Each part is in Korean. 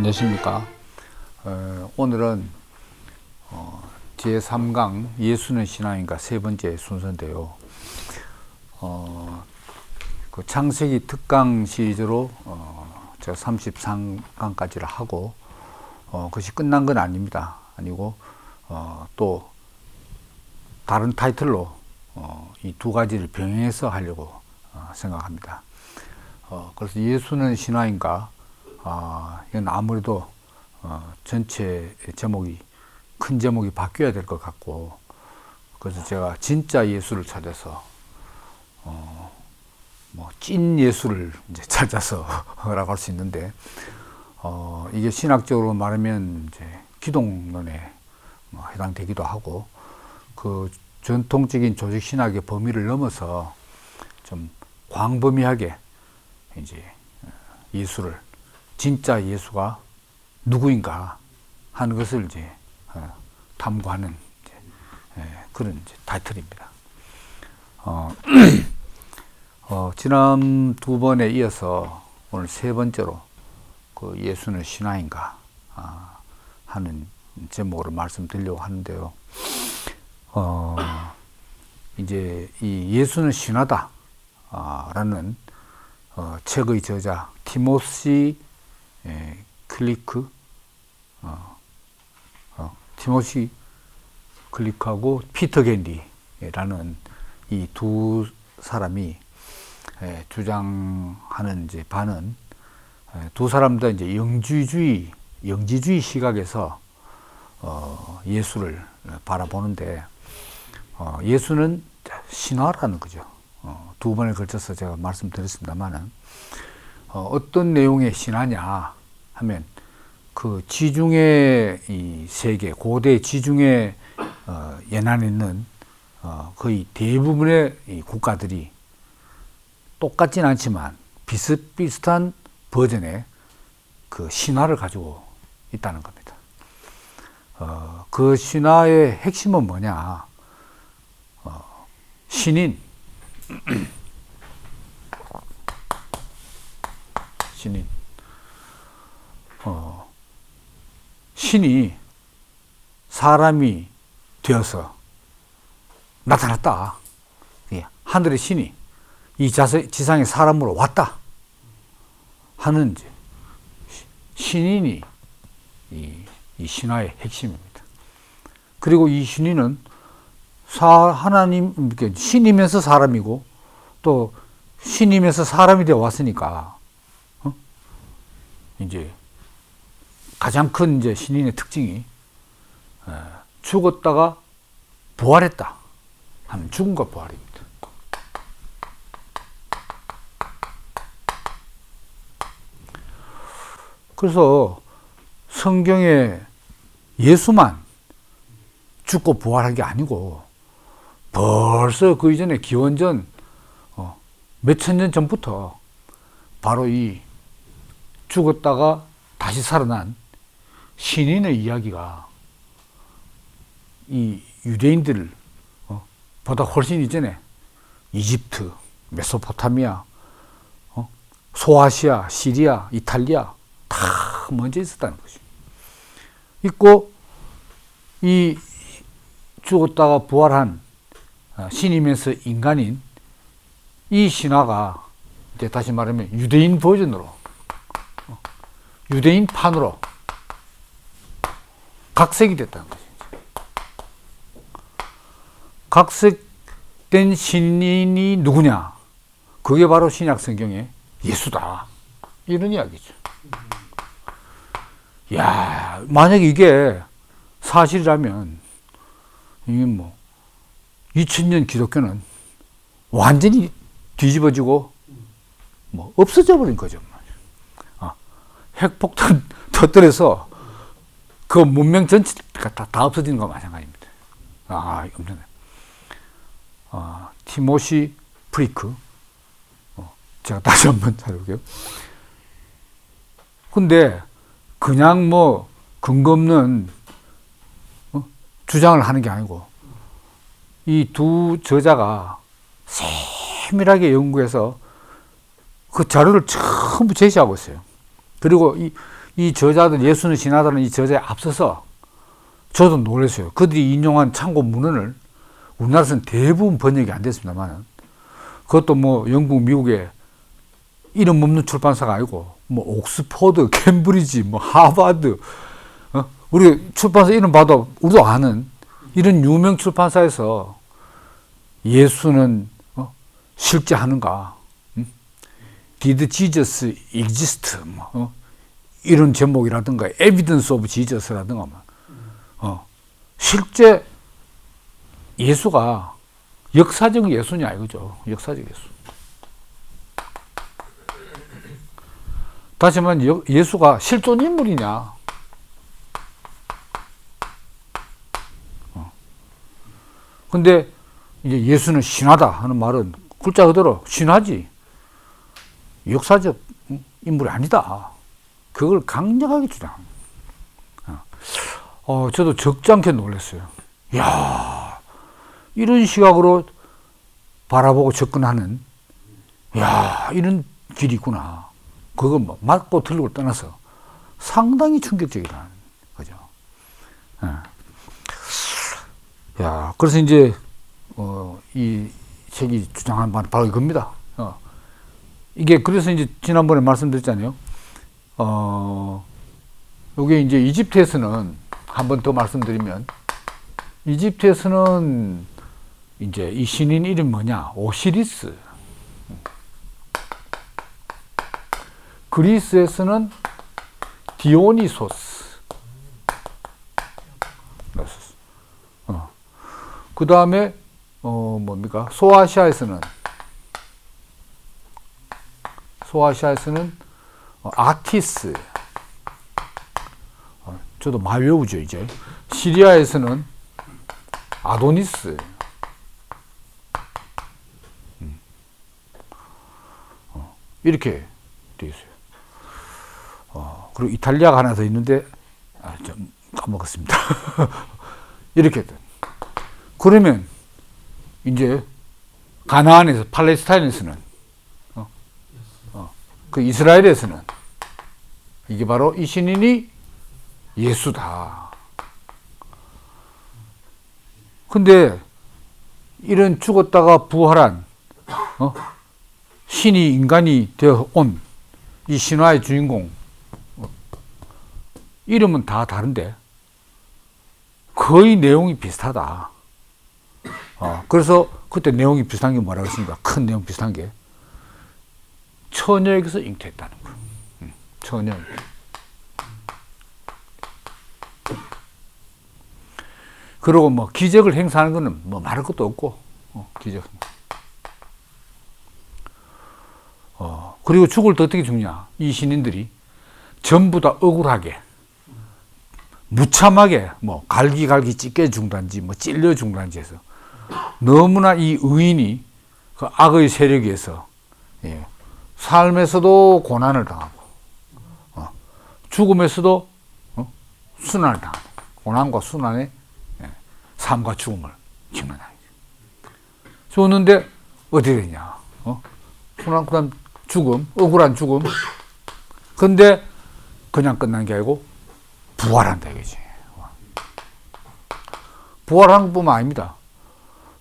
안녕하십니까. 오늘은 제3강 예수는 신앙인가 세 번째 순서인데요. 그 창세기 특강 시리즈로 제가 33강까지를 하고 그것이 끝난 건 아닙니다. 아니고 또 다른 타이틀로 이 두 가지를 병행해서 하려고 생각합니다. 그래서 예수는 신화인가? 이건 아무래도 전체 제목이 큰 제목이 바뀌어야 될 것 같고, 그래서 제가 진짜 예수를 찾아서 찐 예수를 이제 찾아서라고 할 수 있는데, 이게 신학적으로 말하면 이제 기독론에 해당되기도 하고, 그 전통적인 조직 신학의 범위를 넘어서 좀 광범위하게 이제 예수를, 진짜 예수가 누구인가 하는 것을 이제 탐구하는 그런 이제 타이틀입니다. 지난 두 번에 이어서 오늘 세 번째로 그 예수는 신화인가 하는 제목으로 말씀드리려고 하는데요. 이제 이 예수는 신화다 라는 책의 저자 티모시 티모시 클리크하고 피터 겐디라는 이 두 사람이 주장하는 이제 바는, 두 사람 다 이제 영지주의 시각에서 예수를 바라보는데, 예수는 신화라는 거죠. 두 번에 걸쳐서 제가 말씀드렸습니다만은, 어떤 내용의 신화냐 하면, 그 지중해 이 세계, 고대 지중해 연안에 있는 거의 대부분의 이 국가들이 똑같진 않지만 비슷비슷한 버전의 그 신화를 가지고 있다는 겁니다. 그 신화의 핵심은 뭐냐? 신인. 신이 사람이 되어서 나타났다. 하늘의 신이 이 지상에 사람으로 왔다 하는 이제 신인이 이 신화의 핵심입니다. 그리고 이 신인은 하나님, 신이면서 사람이고 또 신이면서 사람이 되어 왔으니까 이제 가장 큰 이제 신인의 특징이 죽었다가 부활했다 하는 죽음과 부활입니다. 그래서 성경에 예수만 죽고 부활한 게 아니고 벌써 그 이전에 기원전 몇천 년 전부터 바로 이 죽었다가 다시 살아난 신인의 이야기가 이 유대인들 보다 훨씬 이전에 이집트, 메소포타미아, 소아시아, 시리아, 이탈리아 다 먼저 있었다는 것이 있고, 이 죽었다가 부활한 신이면서 인간인 이 신화가 이제 다시 말하면 유대인 버전으로, 유대인판으로 각색이 됐다는 거죠. 각색된 신인이 누구냐? 그게 바로 신약 성경의 예수다. 이런 이야기죠. 야, 만약에 이게 사실이라면, 이게 2000년 기독교는 완전히 뒤집어지고, 없어져 버린 거죠. 핵폭탄 터뜨려서 그 문명 전체가 다 없어지는 거와 마찬가지입니다. 없네. 티모시 프리크. 제가 다시 한번 찾아볼게요. 근데 그냥 근거 없는 주장을 하는 게 아니고, 이 두 저자가 세밀하게 연구해서 그 자료를 전부 제시하고 있어요. 그리고 이 저자들, 예수는 신하다는 이 저자에 앞서서 저도 놀랐어요. 그들이 인용한 참고 문헌을 우리나라에서는 대부분 번역이 안 됐습니다만, 그것도 뭐 영국, 미국에 이름 없는 출판사가 아니고, 뭐 옥스퍼드, 캠브리지, 뭐 하버드, 우리 출판사 이름 봐도 우리도 아는 이런 유명 출판사에서 예수는 실제 하는가? Did Jesus exist? 이런 제목이라든가 Evidence of Jesus라든가 실제 예수가 역사적 예수냐 이거죠. 역사적 예수. 다시 말하면 예수가 실존 인물이냐. 근데 이제 예수는 신하다 하는 말은 글자 그대로 신하지 역사적 인물이 아니다. 그걸 강력하게 주장합니다. 저도 적지 않게 놀랐어요. 이야, 이런 시각으로 바라보고 접근하는, 이야, 이런 길이 있구나. 그거 뭐 맞고 틀리고 떠나서 상당히 충격적이라는 거죠. 야, 그래서 이제, 이 책이 주장한 바는 바로 이겁니다. 이게 그래서 이제 지난번에 말씀드렸잖아요. 요게 이제 이집트에서는 한 번 더 말씀드리면, 이집트에서는 이제 이 신인 이름 뭐냐? 오시리스. 그리스에서는 디오니소스. 그 다음에, 뭡니까? 소아시아에서는 아티스. 저도 많이 외우죠, 이제. 시리아에서는 아도니스. 이렇게 되어 있어요. 그리고 이탈리아가 하나 더 있는데, 좀 까먹었습니다. 이렇게. 그러면, 이제, 가나안에서, 팔레스타인에서는, 그 이스라엘에서는, 이게 바로 이 신인이 예수다. 근데, 이런 죽었다가 부활한, 신이 인간이 되어 온 이 신화의 주인공, 이름은 다 다른데, 거의 내용이 비슷하다. 그래서 그때 내용이 비슷한 게 뭐라고 했습니까? 큰 내용 비슷한 게. 처녀에게서 잉태했다는 거. 처녀. 그리고 뭐 기적을 행사하는 거는 뭐 말할 것도 없고, 기적. 그리고 죽을 때 어떻게 죽냐? 이 신인들이 전부 다 억울하게, 무참하게, 뭐 갈기갈기 찢겨 죽는지, 뭐 찔려 죽는지 해서 너무나 이 의인이 그 악의 세력에 의해서 삶에서도 고난을 당하고, 죽음에서도 순환을 당하고, 고난과 순환의 삶과 죽음을 경험하는 거죠. 죽었는데 어떻게 되냐? 순환, 그 다음 죽음, 억울한 죽음. 근데 그냥 끝난 게 아니고 부활한다 이거지. 부활하는 것뿐만 아닙니다.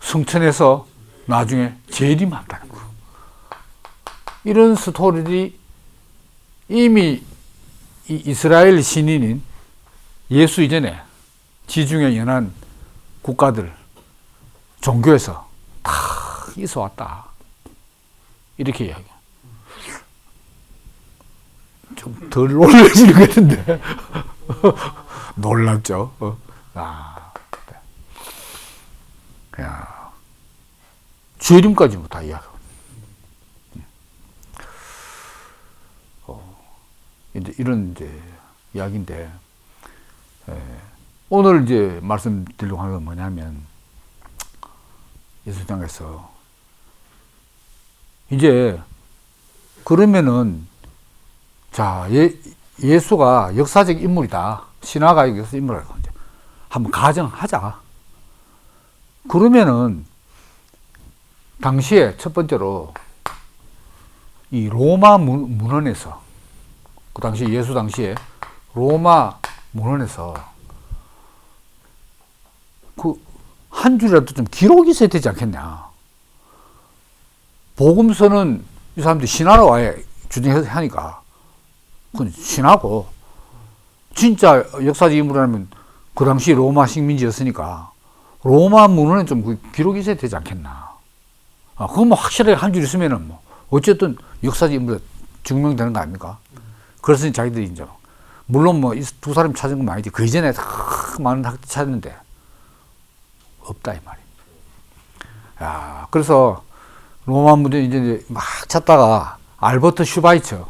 성천에서 나중에 재림한다는 거. 이런 스토리들이 이미 이 이스라엘 신인인 예수 이전에 지중해 연안 국가들, 종교에서 다 있어 왔다. 이렇게 이야기해요. 좀 덜 놀라지는 것 같은데. 놀랍죠? 야, 재림까지 다 이야기하고. 이제 이런 이제 이야기인데, 오늘 이제 말씀드리려고 하는 건 뭐냐면, 예수장에서 이제 그러면은 자 예수가 역사적 인물이다, 신화가 역사적 인물이다, 한번 가정하자. 그러면은 당시에 첫 번째로 이 로마 문헌에서 그 당시 예수 당시에 로마 문헌에서 그 한 줄이라도 좀 기록이 있어야 되지 않겠냐. 복음서는 이 사람들이 신화로 아예 주장하니까 그건 신화고, 진짜 역사적 인물이라면 그 당시 로마 식민지였으니까 로마 문헌에 좀 그 기록이 있어야 되지 않겠나. 그건 뭐 확실하게 한 줄 있으면은 뭐 어쨌든 역사적 인물에 증명되는 거 아닙니까? 그래서 자기들이 이제 물론 뭐 두 사람이 찾은 건 아니지, 그 이전에 다 많은 학자 찾았는데 없다 이 말이에요. 야, 그래서 로마 문헌 이제 막 찾다가 알버트 슈바이처,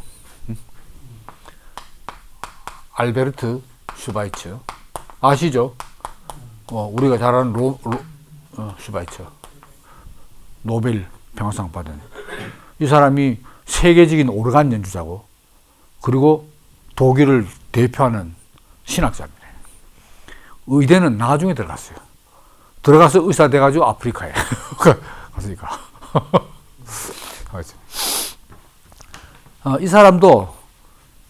알베르트 슈바이처 아시죠? 우리가 잘 아는 슈바이처, 노벨 평화상 받은 이 사람이 세계적인 오르간 연주자고, 그리고 독일을 대표하는 신학자입니다. 의대는 나중에 들어갔어요. 들어가서 의사 돼가지고 아프리카에 갔으니까. 이 사람도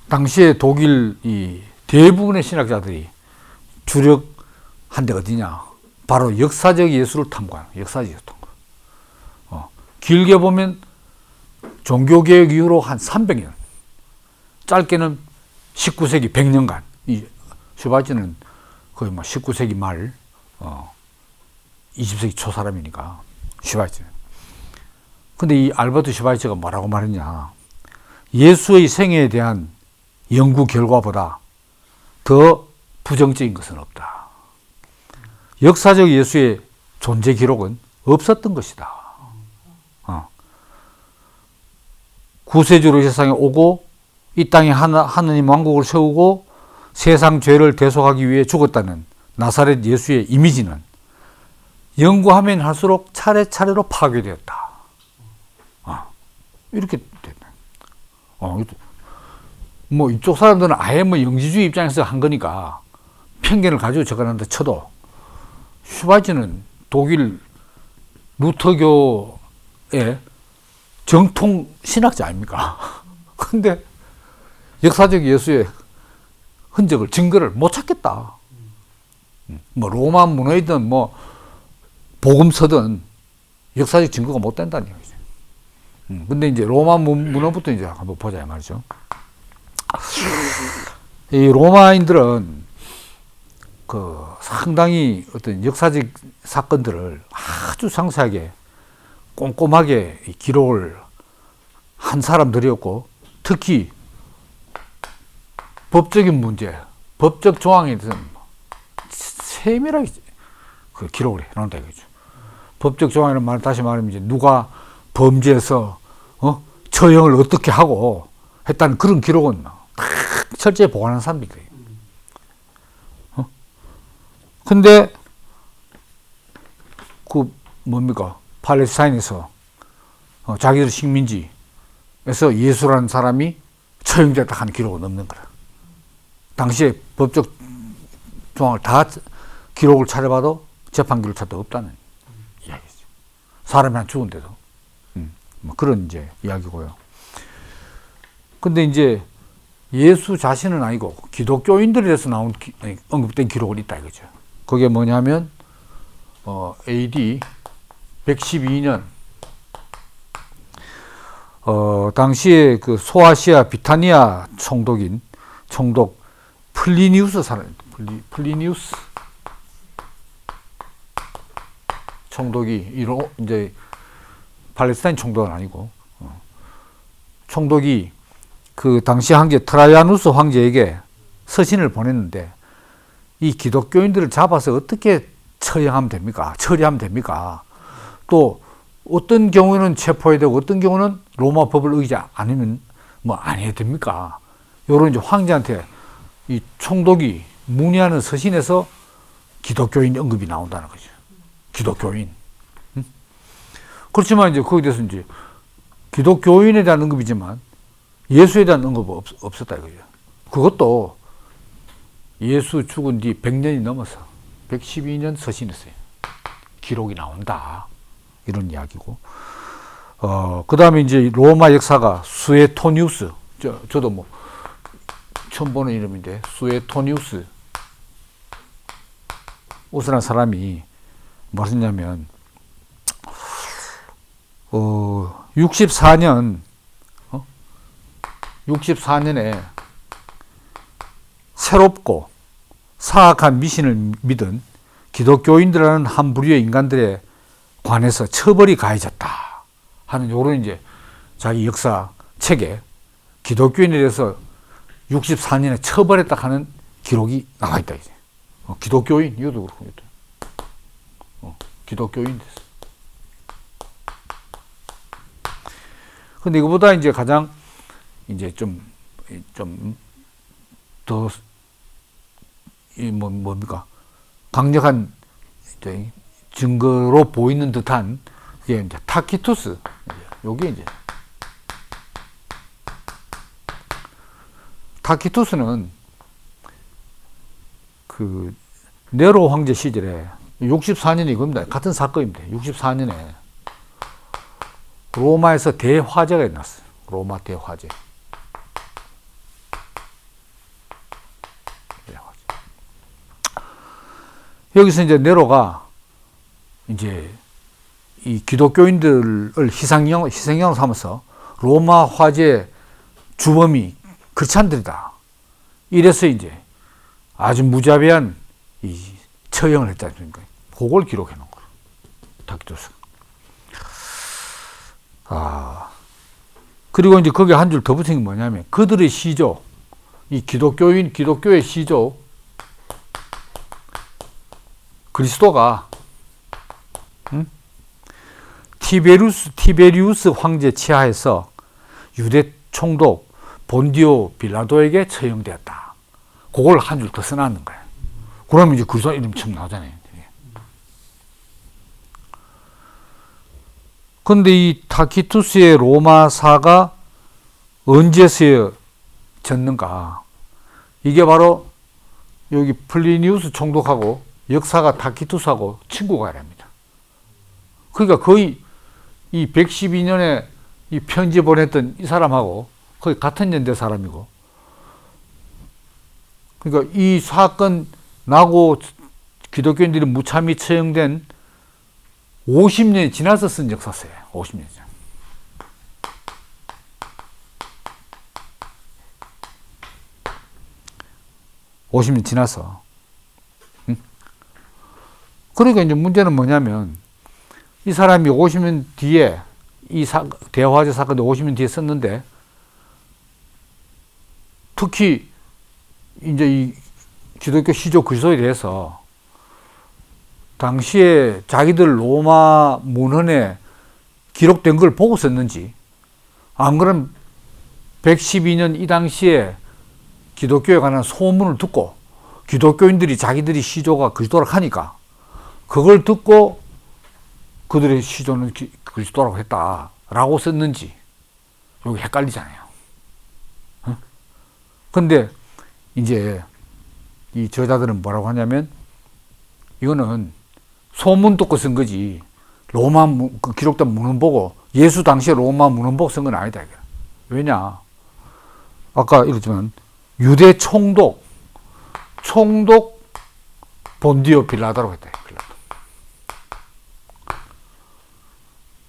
당시에 독일 이 대부분의 신학자들이 주력한 데 어디냐, 바로 역사적 예술을 탐구하는, 역사적 예술 탐구. 길게 보면 종교개혁 이후로 한 300년, 짧게는 19세기 100년간, 이 슈바이처는 거의 뭐 19세기 말 20세기 초 사람이니까, 슈바이처는. 근데 이 알버트 슈바이처가 뭐라고 말했냐, 예수의 생애에 대한 연구 결과보다 더 부정적인 것은 없다. 역사적 예수의 존재 기록은 없었던 것이다. 구세주로 세상에 오고 이 땅에 하느님 왕국을 세우고 세상 죄를 대속하기 위해 죽었다는 나사렛 예수의 이미지는 연구하면 할수록 차례차례로 파괴되었다. 이렇게 됐네. 뭐 이쪽 사람들은 아예 뭐 영지주의 입장에서 한 거니까 편견을 가지고 접근한다 쳐도, 슈바이처는 독일 루터교의 정통 신학자 아닙니까? 근데 역사적 예수의 흔적을, 증거를 못 찾겠다. 뭐 로마 문화이든 뭐 복음서든 역사적 증거가 못 된다는 얘기죠. 근데 이제 로마 문화부터 이제 한번 보자 말이죠. 이 로마인들은 그 상당히 어떤 역사적 사건들을 아주 상세하게 꼼꼼하게 기록을 한 사람들이었고, 특히 법적인 문제, 법적 조항에 대해서는 세밀하게 그 기록을 해 놓는다 이거죠. 법적 조항이라는 말, 다시 말하면 이제 누가 범죄해서 처형을 어떻게 하고 했다는 그런 기록은 철저히 보관하는 사람들이. 근데 그 뭡니까? 팔레스타인에서 자기들 식민지에서 예수라는 사람이 처형됐다 하는 기록은 없는 거야. 당시에 법적 조항을 다 기록을 찾아봐도 재판기를 찾아도 없다는 이야기죠. 사람이 한 죽은데도. 뭐 그런 이제 이야기고요. 근데 이제 예수 자신은 아니고 기독교인들에서 언급된 기록은 있다 이거죠. 그게 뭐냐면 AD 112년 당시에 그 소아시아 비타니아 총독인 총독 플리니우스 사람, 플리니우스 총독이 이제 팔레스타인 총독은 아니고 총독이 그 당시 황제 트라이아누스 황제에게 서신을 보냈는데, 이 기독교인들을 잡아서 어떻게 처형하면 됩니까? 처리하면 됩니까? 또 어떤 경우에는 체포해야 되고 어떤 경우는 로마 법을 어기지 않으면 뭐 안 해야 됩니까? 요런 이제 황제한테 이 총독이 문의하는 서신에서 기독교인 언급이 나온다는 거죠. 기독교인. 그렇지만 이제 거기에 대해서 이제 기독교인에 대한 언급이지만 예수에 대한 언급은 없었다 이거죠. 그것도 예수 죽은 뒤 100년이 넘어서 112년 서신에서 기록이 나온다. 이런 이야기고. 그 다음에 이제 로마 역사가 수에토니우스, 저도 뭐 처음 보는 이름인데, 수에토니우스. 우스란 사람이 무슨 했냐면, 64년에 새롭고 사악한 미신을 믿은 기독교인들이라는 한 부류의 인간들에 관해서 처벌이 가해졌다 하는 요런 이제 자기 역사 책에 기독교인에 대해서 64년에 처벌했다 하는 기록이 나와 있다 이제. 기독교인 이것도 그렇고 기독교인 됐어. 근데 이거보다 이제 가장 이제 좀 더 뭡니까 강력한 증거로 보이는 듯한 그게 이제 타키투스. 요게 이제 타키투스는 그 네로 황제 시절에 64년이 이겁니다. 같은 사건입니다. 64년에 로마에서 대화재가 일어났어요. 로마 대화재. 여기서 이제 네로가 이제 이 기독교인들을 희생양으로 삼아서 로마 화재 주범이 크리스찬들이다. 이래서 이제 아주 무자비한 이 처형을 했지 않습니까? 그걸 기록해 놓은 거예요. 타키투스. 그리고 이제 거기에 한 줄 더 붙인 게 뭐냐면 그들의 시조, 이 기독교의 시조, 그리스도가 티베리우스 황제 치하에서 유대 총독 본디오 빌라도에게 처형되었다. 그걸 한 줄 더 써놨는 거예요. 그러면 이제 그리스도 이름이 처음 나오잖아요. 근데 이 타키투스의 로마사가 언제서졌는가? 이게 바로 여기 플리니우스 총독하고 역사가 타키투스하고 친구가 아닙니다. 그러니까 거의 이 112년에 이 편지 보냈던 이 사람하고 거의 같은 연대 사람이고, 그러니까 이 사건 나고 기독교인들이 무참히 처형된 50년이 지나서 쓴 역사서예요. 50년이 지나. (50년) 지나서. 그러니까 이제 문제는 뭐냐면 이 사람이 50년 뒤에 이 대화제 사건도 50년 뒤에 썼는데, 특히 이제 이 기독교 시조 그리스도에 대해서 당시에 자기들 로마 문헌에 기록된 걸 보고 썼는지, 안 그러면 112년 이 당시에 기독교에 관한 소문을 듣고 기독교인들이 자기들이 시조가 그리스도라고 하니까 그걸 듣고 그들의 시조는 그리스도라고 했다라고 썼는지 여기 헷갈리잖아요. 근데 이제 이 저자들은 뭐라고 하냐면 이거는 소문 듣고 쓴 거지 로마 기록된 문헌 보고 예수 당시에 로마 문헌 보고 쓴 건 아니다. 왜냐? 아까 이랬지만 유대 총독 본디오 빌라도라고 했다.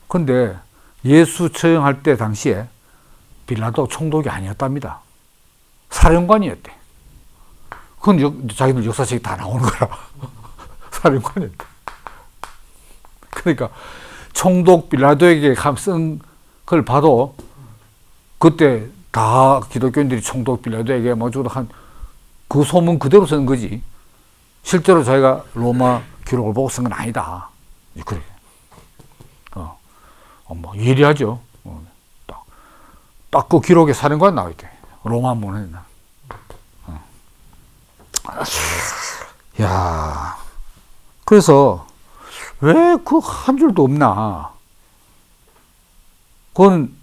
근데 예수 처형할 때 당시에 빌라도 총독이 아니었답니다. 사령관이었대. 그건 자기들 역사책이 다 나오는 거라. 사령관이었대. 그러니까 총독 빌라도에게 쓴 걸 봐도 그때 다 기독교인들이 총독 빌라도에게 한 그 소문 그대로 쓴 거지 실제로 자기가 로마 기록을 보고 쓴 건 아니다. 그래. 뭐 예리하죠. 딱 그 기록에 사령관 나와 있대. 로마 문헌에 나. 야, 그래서 왜 그 한 줄도 없나? 그건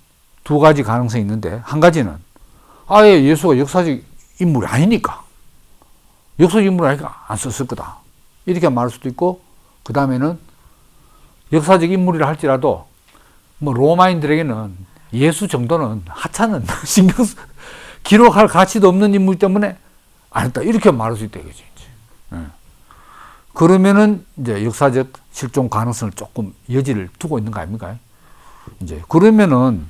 두 가지 가능성이 있는데, 한 가지는 아예 예수가 역사적 인물이 아니니까, 역사적 인물이 아니니까 안 썼을 거다, 이렇게 말할 수도 있고, 그 다음에는 역사적 인물이라 할지라도 뭐 로마인들에게는 예수 정도는 하찮은 기록할 가치도 없는 인물 때문에 안 했다. 이렇게 말할 수 있다 이거지. 예. 그러면은 이제 역사적 실존 가능성을 조금 여지를 두고 있는 거 아닙니까? 이제 그러면은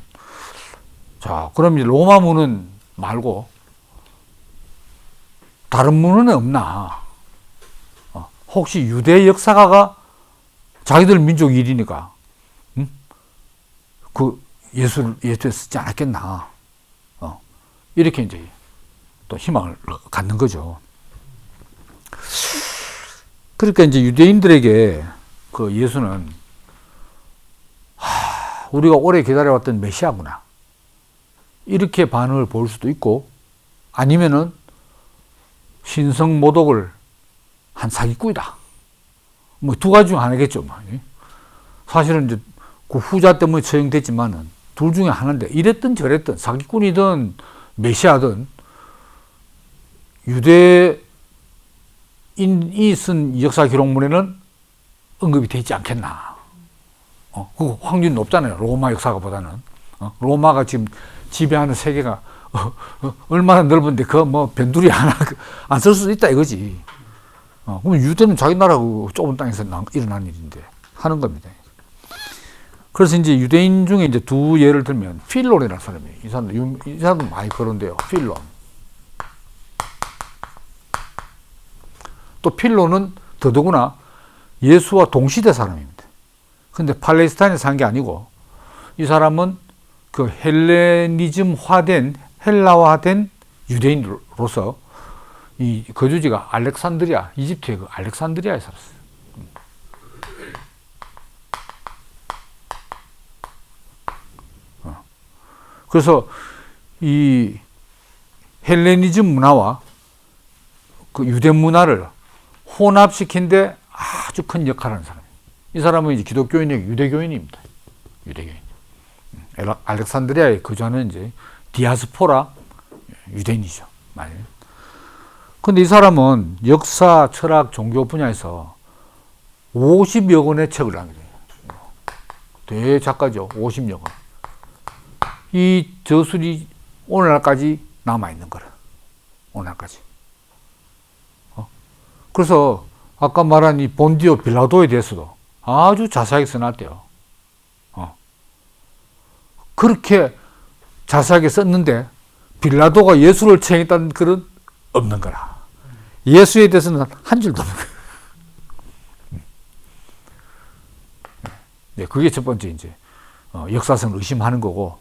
자, 그럼 이제 로마문은 말고 다른 문헌에 없나? 혹시 유대 역사가가 자기들 민족 일이니까 그 예수에 쓰지 않았겠나? 이렇게 이제 또 희망을 갖는 거죠. 그러니까 이제 유대인들에게 그 예수는 우리가 오래 기다려왔던 메시아구나. 이렇게 반응을 보일 수도 있고, 아니면은 신성 모독을 한 사기꾼이다. 뭐 두 가지 중 하나겠죠. 사실은 이제 그 후자 때문에 처형됐지만은 둘 중에 하나인데, 이랬든 저랬든 사기꾼이든 메시아든 유대인이 쓴 역사 기록물에는 언급이 되지 않겠나. 그 확률이 높잖아요. 로마 역사가보다는. 로마가 지금 지배하는 세계가 얼마나 넓은데 그 뭐 변두리 하나 안 쓸 수도 있다 이거지. 그럼 유대는 자기 나라 그 좁은 땅에서 일어난 일인데 하는 겁니다. 그래서 이제 유대인 중에 이제 두 예를 들면 필론이라는 사람이에요. 이 사람도 많이 그런데요. 필론. 또 필론은 더더구나 예수와 동시대 사람입니다. 근데 팔레스타인에 산 게 아니고 이 사람은 그 헬라화된 유대인으로서 이 거주지가 알렉산드리아, 이집트의 그 알렉산드리아에 살았어요. 그래서 이 헬레니즘 문화와 그 유대 문화를 혼합시킨 데 아주 큰 역할을 하는 사람이에요. 이 사람은 이제 기독교인이 유대교인입니다. 유대교인. 알렉산드리아에 거주하는 이제 디아스포라 유대인이죠. 근데 이 사람은 역사, 철학, 종교 분야에서 50여 권의 책을 남겨요. 대작가죠. 50여 권. 이 저술이 오늘날까지 남아있는 거라. 오늘날까지. 그래서 아까 말한 이 본디오 빌라도에 대해서도 아주 자세하게 써놨대요. 그렇게 자세하게 썼는데 빌라도가 예수를 처형했다는 글은 없는 거라. 예수에 대해서는 한 줄도 없는 거야. 네, 그게 첫 번째 이제 역사성을 의심하는 거고,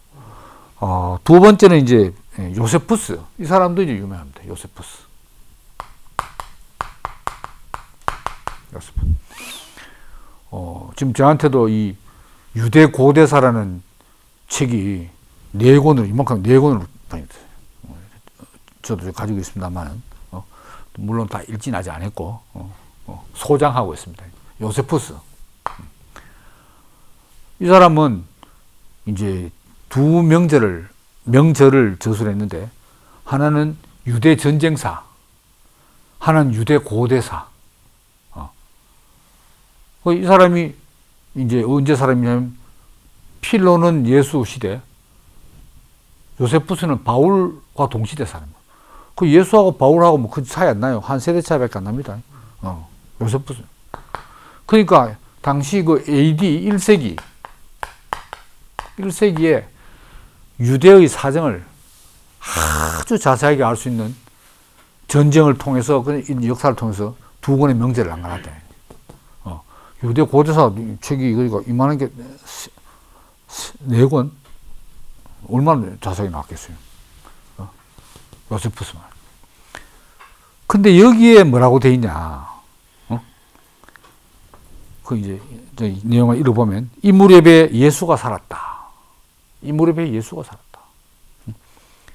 두 번째는 이제 요세푸스. 이 사람도 이제 유명합니다. 요세푸스. 지금 저한테도 이 유대 고대사라는 책이 4권으로, 이만큼 4권으로 다녔어요. 저도 가지고 있습니다만, 물론 다 읽진 아직 안 했고, 소장하고 있습니다. 요세푸스. 이 사람은 이제 두 명절을 저술했는데, 하나는 유대 전쟁사, 하나는 유대 고대사. 이 사람이 이제 언제 사람이냐면, 필로는 예수 시대, 요세푸스는 바울과 동시대 사람이에요. 그 예수하고 바울하고 뭐 그 차이 안 나요. 한 세대 차이밖에 안 납니다. 요세푸스. 그러니까 당시 그 AD 1세기에 유대의 사정을 아주 자세하게 알 수 있는 전쟁을 통해서, 그 역사를 통해서 두 권의 명제를 남겨놨다. 유대 고대사 책이 그러니까 이만한 게 4권? 얼마나 자세하게 나왔겠어요. 요세푸스만. 근데 여기에 뭐라고 돼 있냐. 그 이제 내용을 읽어보면, 이 무렵에 예수가 살았다. 이 무렵에 예수가 살았다.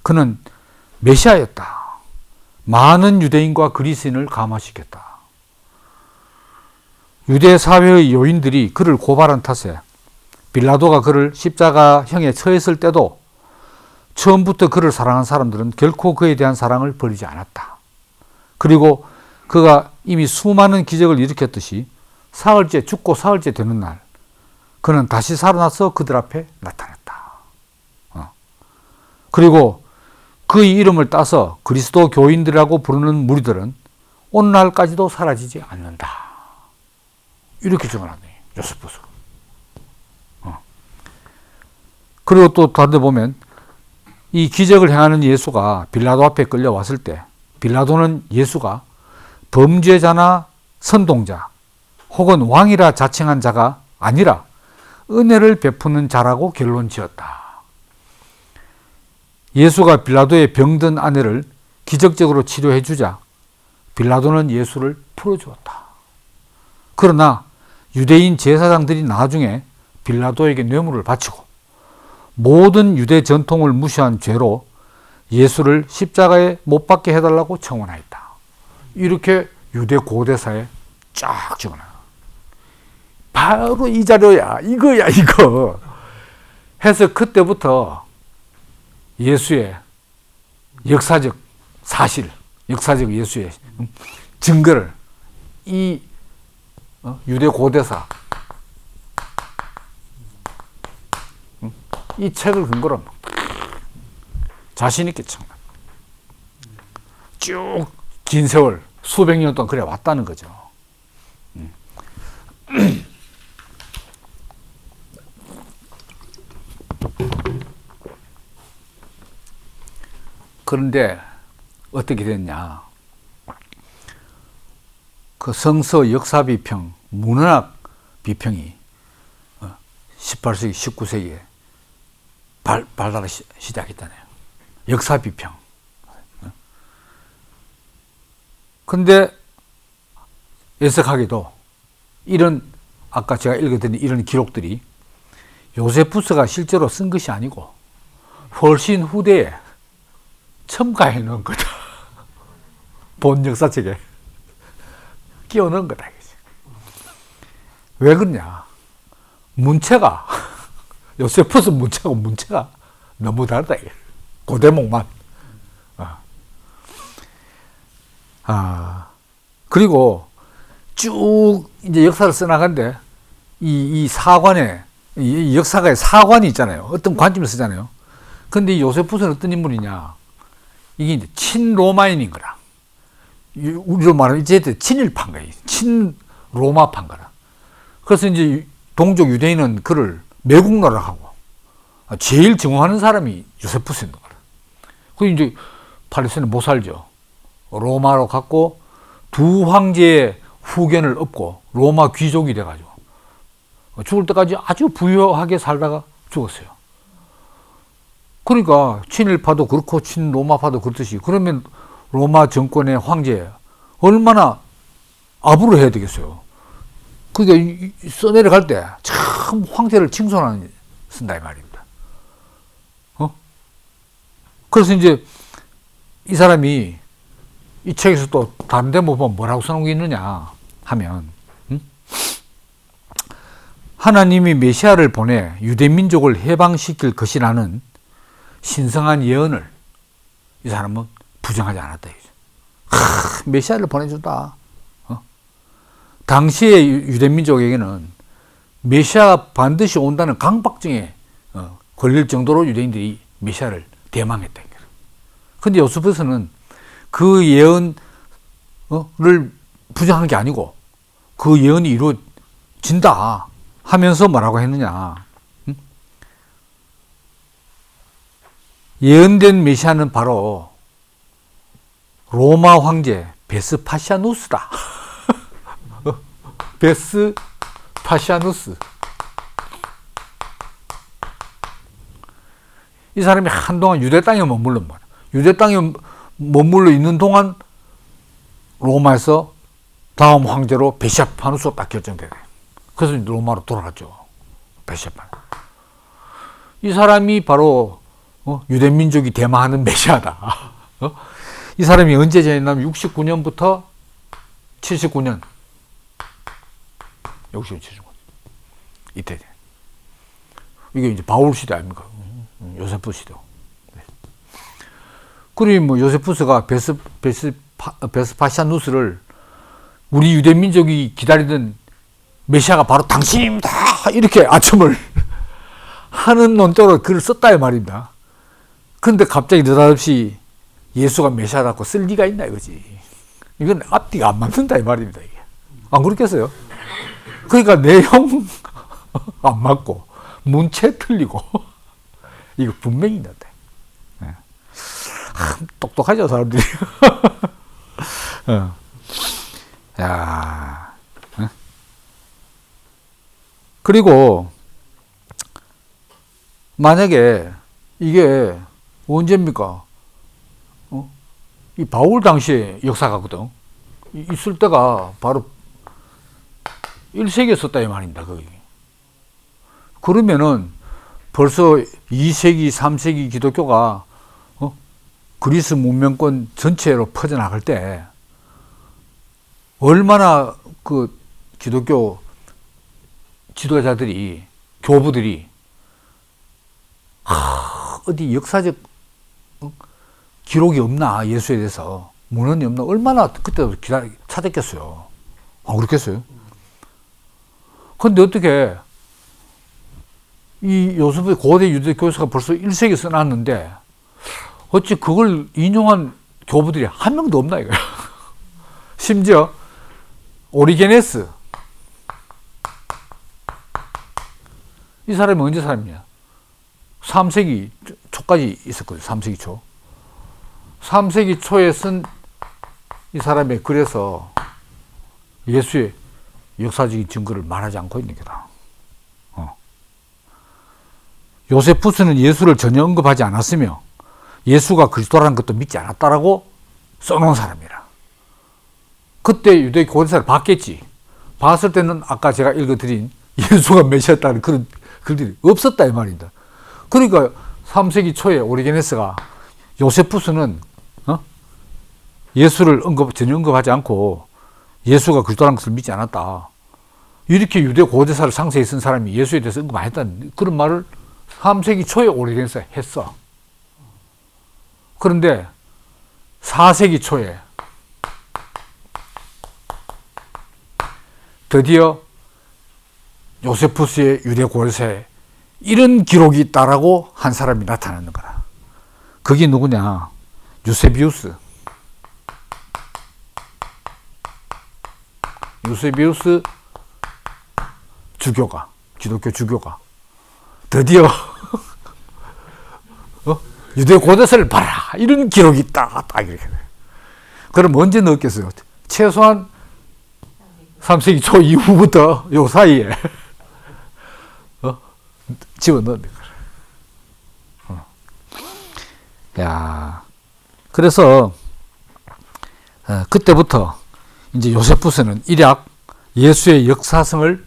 그는 메시아였다. 많은 유대인과 그리스인을 감화시켰다. 유대 사회의 요인들이 그를 고발한 탓에 빌라도가 그를 십자가형에 처했을 때도 처음부터 그를 사랑한 사람들은 결코 그에 대한 사랑을 버리지 않았다. 그리고 그가 이미 수많은 기적을 일으켰듯이 죽고 사흘째 되는 날 그는 다시 살아나서 그들 앞에 나타났다. 그리고 그의 이름을 따서 그리스도 교인들이라고 부르는 무리들은 오늘날까지도 사라지지 않는다. 이렇게 적어놨네, 요세푸스가. 그리고 또 다른 데 보면 이 기적을 행하는 예수가 빌라도 앞에 끌려왔을 때 빌라도는 예수가 범죄자나 선동자 혹은 왕이라 자칭한 자가 아니라 은혜를 베푸는 자라고 결론 지었다. 예수가 빌라도의 병든 아내를 기적적으로 치료해 주자 빌라도는 예수를 풀어주었다. 그러나 유대인 제사장들이 나중에 빌라도에게 뇌물을 바치고 모든 유대 전통을 무시한 죄로 예수를 십자가에 못 박게 해달라고 청원하였다. 이렇게 유대 고대사에 쫙 적어놔. 바로 이 자료야, 이거야, 이거. 해서 그때부터 예수의 역사적 사실, 역사적 예수의 증거를 이 유대 고대사, 이 책을 근거로 자신 있게 청나. 쭉 긴 세월 수백 년 동안 그래 왔다는 거죠. 그런데 어떻게 됐냐? 그 성서 역사 비평, 문헌학 비평이 18세기, 19세기에 발달하기 시작했잖아요. 역사 비평. 근데 애석하게도 이런 아까 제가 읽어드린 이런 기록들이 요세푸스가 실제로 쓴 것이 아니고 훨씬 후대에 첨가해 놓은 거다. 본 역사책에 끼워 넣은 거다. 왜 그러냐? 문체가 요세푸스 문체하고 문체가 너무 다르다. 그 대목만. 그리고 쭉 이제 역사를 써나간데 이 사관에 이 역사가에 사관이 있잖아요. 어떤 관점을 쓰잖아요. 근데 이 요세푸스는 어떤 인물이냐? 이게 이제 친로마인인 거라. 우리로 말하면 이제 친일파인 거예요. 친로마파인 거라. 그래서 이제 동족 유대인은 그를 매국노라고 하고 제일 증오하는 사람이 요세푸스인 거라. 그 이제 팔레스타인은 못 살죠. 로마로 갔고 두 황제의 후견을 얻고 로마 귀족이 돼가지고 죽을 때까지 아주 부유하게 살다가 죽었어요. 그러니까 친일파도 그렇고 친로마파도 그렇듯이 그러면 로마 정권의 황제 얼마나 아부를 해야 되겠어요. 그러니까 써내려갈 때 참 황제를 칭송하는 쓴다 이 말입니다. 그래서 이제 이 사람이 이 책에서 또 다른 데 보면 뭐라고 써놓은 게 있느냐 하면 하나님이 메시아를 보내 유대민족을 해방시킬 것이라는 신성한 예언을 이 사람은 부정하지 않았다. 메시아를 보내준다. 당시의 유대민족에게는 메시아가 반드시 온다는 강박증에 걸릴 정도로 유대인들이 메시아를 대망했다. 그런데 요세푸스는 그 예언을 부정한 게 아니고 그 예언이 이루어진다 하면서 뭐라고 했느냐. 예언된 메시아는 바로 로마 황제 베스파시아누스다. 베스파시아누스. 이 사람이 한동안 유대 땅에 머물러 말이야. 유대 땅에 머물러 있는 동안 로마에서 다음 황제로 베시파누스가 딱 결정되네. 그래서 로마로 돌아갔죠. 베시파누스. 이 사람이 바로 유대민족이 대마하는 메시아다. 이 사람이 언제 지냈냐면 69년부터 79년. 69년, 79년. 이때. 이게 이제 바울 시대 아닙니까? 요세푸스 시대. 그리고 뭐 요세푸스가 베스파시아누스를 우리 유대민족이 기다리던 메시아가 바로 당신입니다. 이렇게 아첨을 하는 논조로 글을 썼다 이 말입니다. 그런데 갑자기 느닷없이 예수가 메시아라고 쓸 리가 있나 이거지. 이건 앞뒤가 안 맞는다 이 말입니다. 이게. 안 그렇겠어요? 그러니까 내용 안 맞고 문체 틀리고 이거 분명히 있는데. 네. 똑똑하죠 사람들이. 야, 그리고 만약에 이게 언제입니까? 이 바울 당시의 역사가거든. 있을 때가 바로 1세기에 썼다 이 말입니다. 거기. 그러면은 벌써 2세기, 3세기 기독교가 그리스 문명권 전체로 퍼져나갈 때 얼마나 그 기독교 지도자들이, 교부들이 어디 역사적 기록이 없나, 예수에 대해서 문헌이 없나, 얼마나 그때도 찾았겠어요. 안 그렇겠어요? 근데 어떻게 이 요셉의 고대 유대 교사가 벌써 1세기 써놨는데 어찌 그걸 인용한 교부들이 한 명도 없나 이거야. 심지어 오리게네스, 이 사람이 언제 사람이냐? 3세기 초까지 있었거든요. 3세기 초. 3세기 초에 쓴 이 사람의 글에서 예수의 역사적인 증거를 말하지 않고 있는 게다. 요세푸스는 예수를 전혀 언급하지 않았으며 예수가 그리스도라는 것도 믿지 않았다라고 써놓은 사람이라. 그때 유대 고대사를 봤겠지. 봤을 때는 아까 제가 읽어드린 예수가 메시아였다는 그런 글들이 없었다 이 말입니다. 그러니까 3세기 초에 오리게네스가 요세푸스는 예수를 전혀 언급하지 않고 예수가 그리스도라는 것을 믿지 않았다. 이렇게 유대 고대사를 상세히 쓴 사람이 예수에 대해서 언급 안 했다는 그런 말을 3세기 초에 오리게네스가 했어. 그런데 4세기 초에 드디어 요세푸스의 유대 고대사에 이런 기록이 있다라고 한 사람이 나타나는 거라. 그게 누구냐? 유세비우스. 유세비우스 주교가, 기독교 주교가 드디어 유대 고대사를 봐라, 이런 기록이 있다, 딱 이렇게 돼. 그럼 언제 넣었겠어요? 최소한 3세기 초 이후부터 요 사이에 집어넣는 거야. 야, 그래서 그때부터 이제 요세푸스는 일약 예수의 역사성을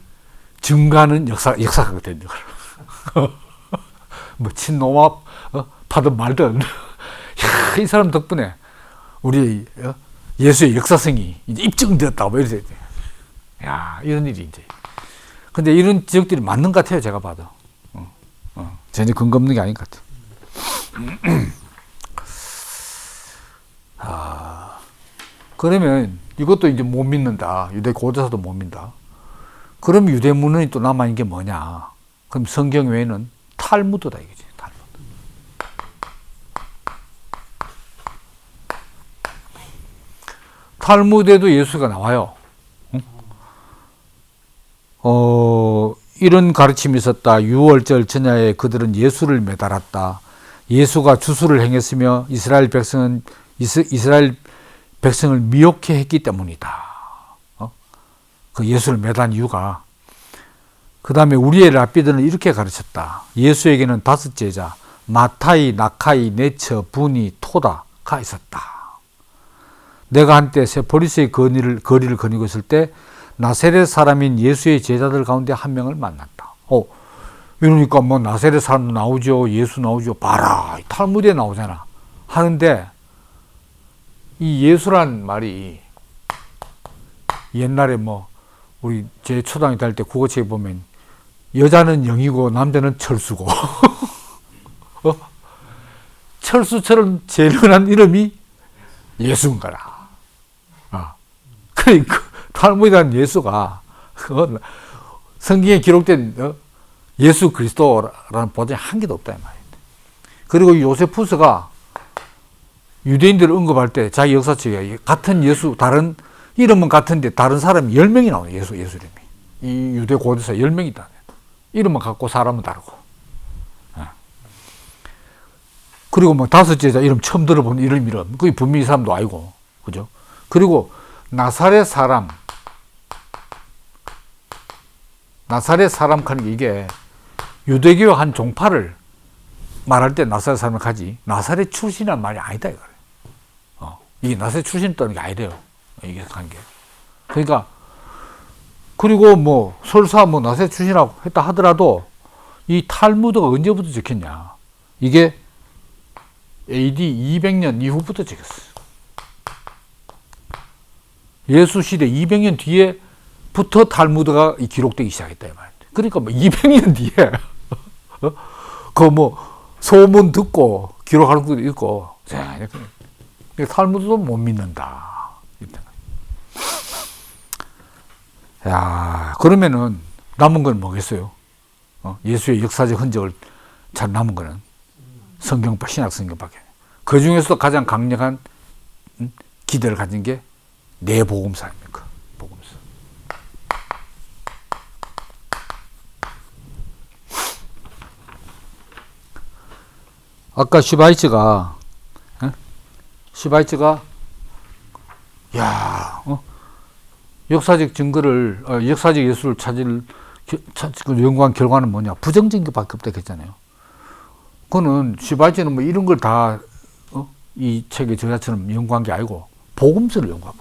증가하는 역사가 된 거야. 뭐 친노마 파든 말든 이 사람 덕분에 우리 예수의 역사성이 이제 입증되었다, 뭐 이렇게 돼. 야, 이런 일이 이제. 근데 이런 지적들이 맞는 것 같아요, 제가 봐도. 전혀 근거 없는 게 아닌 것 같아요. 그러면 이것도 이제 못 믿는다. 유대 고대사도 못 믿는다. 그럼 유대 문헌이 또 남아있는 게 뭐냐? 그럼 성경 외에는 탈무드다 이거지. 탈무드. 탈무드에도 예수가 나와요. 이런 가르침이 있었다. 유월절 전야에 그들은 예수를 매달았다. 예수가 주수를 행했으며 이스라엘 백성을 미혹해 했기 때문이다. 그 예수를 매단 이유가. 그 다음에 우리의 랍비들은 이렇게 가르쳤다. 예수에게는 5 제자 마타이, 나카이, 네처, 부니, 토다가 있었다. 내가 한때 세포리스의 거리를 거니고 있을 때 나세렛 사람인 예수의 제자들 가운데 한 명을 만났다. 이러니까 뭐 나세렛 사람도 나오죠. 예수 나오죠. 봐라, 탈무드에 나오잖아. 하는데 이 예수란 말이 옛날에 뭐 우리 제 초등학교 다닐 때 국어책에 보면 여자는 영이고 남자는 철수고 철수처럼 제일 흔한 이름이 예수인 거라. 그러니까 탈무드란 예수가 성경에 기록된 예수 그리스도라는 버전이 한 개도 없다 이 말입니다. 그리고 요세푸스가 유대인들을 언급할 때 자기 역사책에 같은 예수, 다른 이름은 같은데 다른 사람이 10명이 나와요. 예수 이름이. 이 유대 고대사 10명이 있다. 이름은 같고 사람은 다르고. 그리고 뭐 5제자 이름 처음 들어본 이름. 그게 분명히 이 사람도 아니고. 그죠? 그리고 나사렛 사람 하는 게 이게 유대교 한 종파를 말할 때 나사렛 사람을 가지, 나사렛 출신이란 말이 아니다 이거예요. 이게 나사렛 출신 떠는 게 아니래요. 이게 한 게. 그러니까 그리고 뭐 설사 뭐 나사렛 출신이라고 했다 하더라도 이 탈무드가 언제부터 적혔냐? 이게 AD 200년 이후부터 적혔어요. 예수 시대 200년 뒤에부터 탈무드가 기록되기 시작했다 이 말이에요. 그러니까 뭐 200년 뒤에 그 뭐 소문 듣고 기록하는 것도 있고, 탈무드도 못 믿는다. 야, 그러면은 남은 건 뭐겠어요? 예수의 역사적 흔적을 잘 남은 거는 신약 성경밖에. 그 중에서도 가장 강력한 기대를 가진 게 내 복음서 아닙니까? 복음서. 아까 슈바이처가 역사적 증거를, 역사적 예수를 찾을 연구한 결과는 뭐냐? 부정적인 것밖에 없다 했잖아요. 그거는 슈바이처는 뭐 이런 걸 다 이 책의 저자처럼 연구한 게 아니고 복음서를 연구한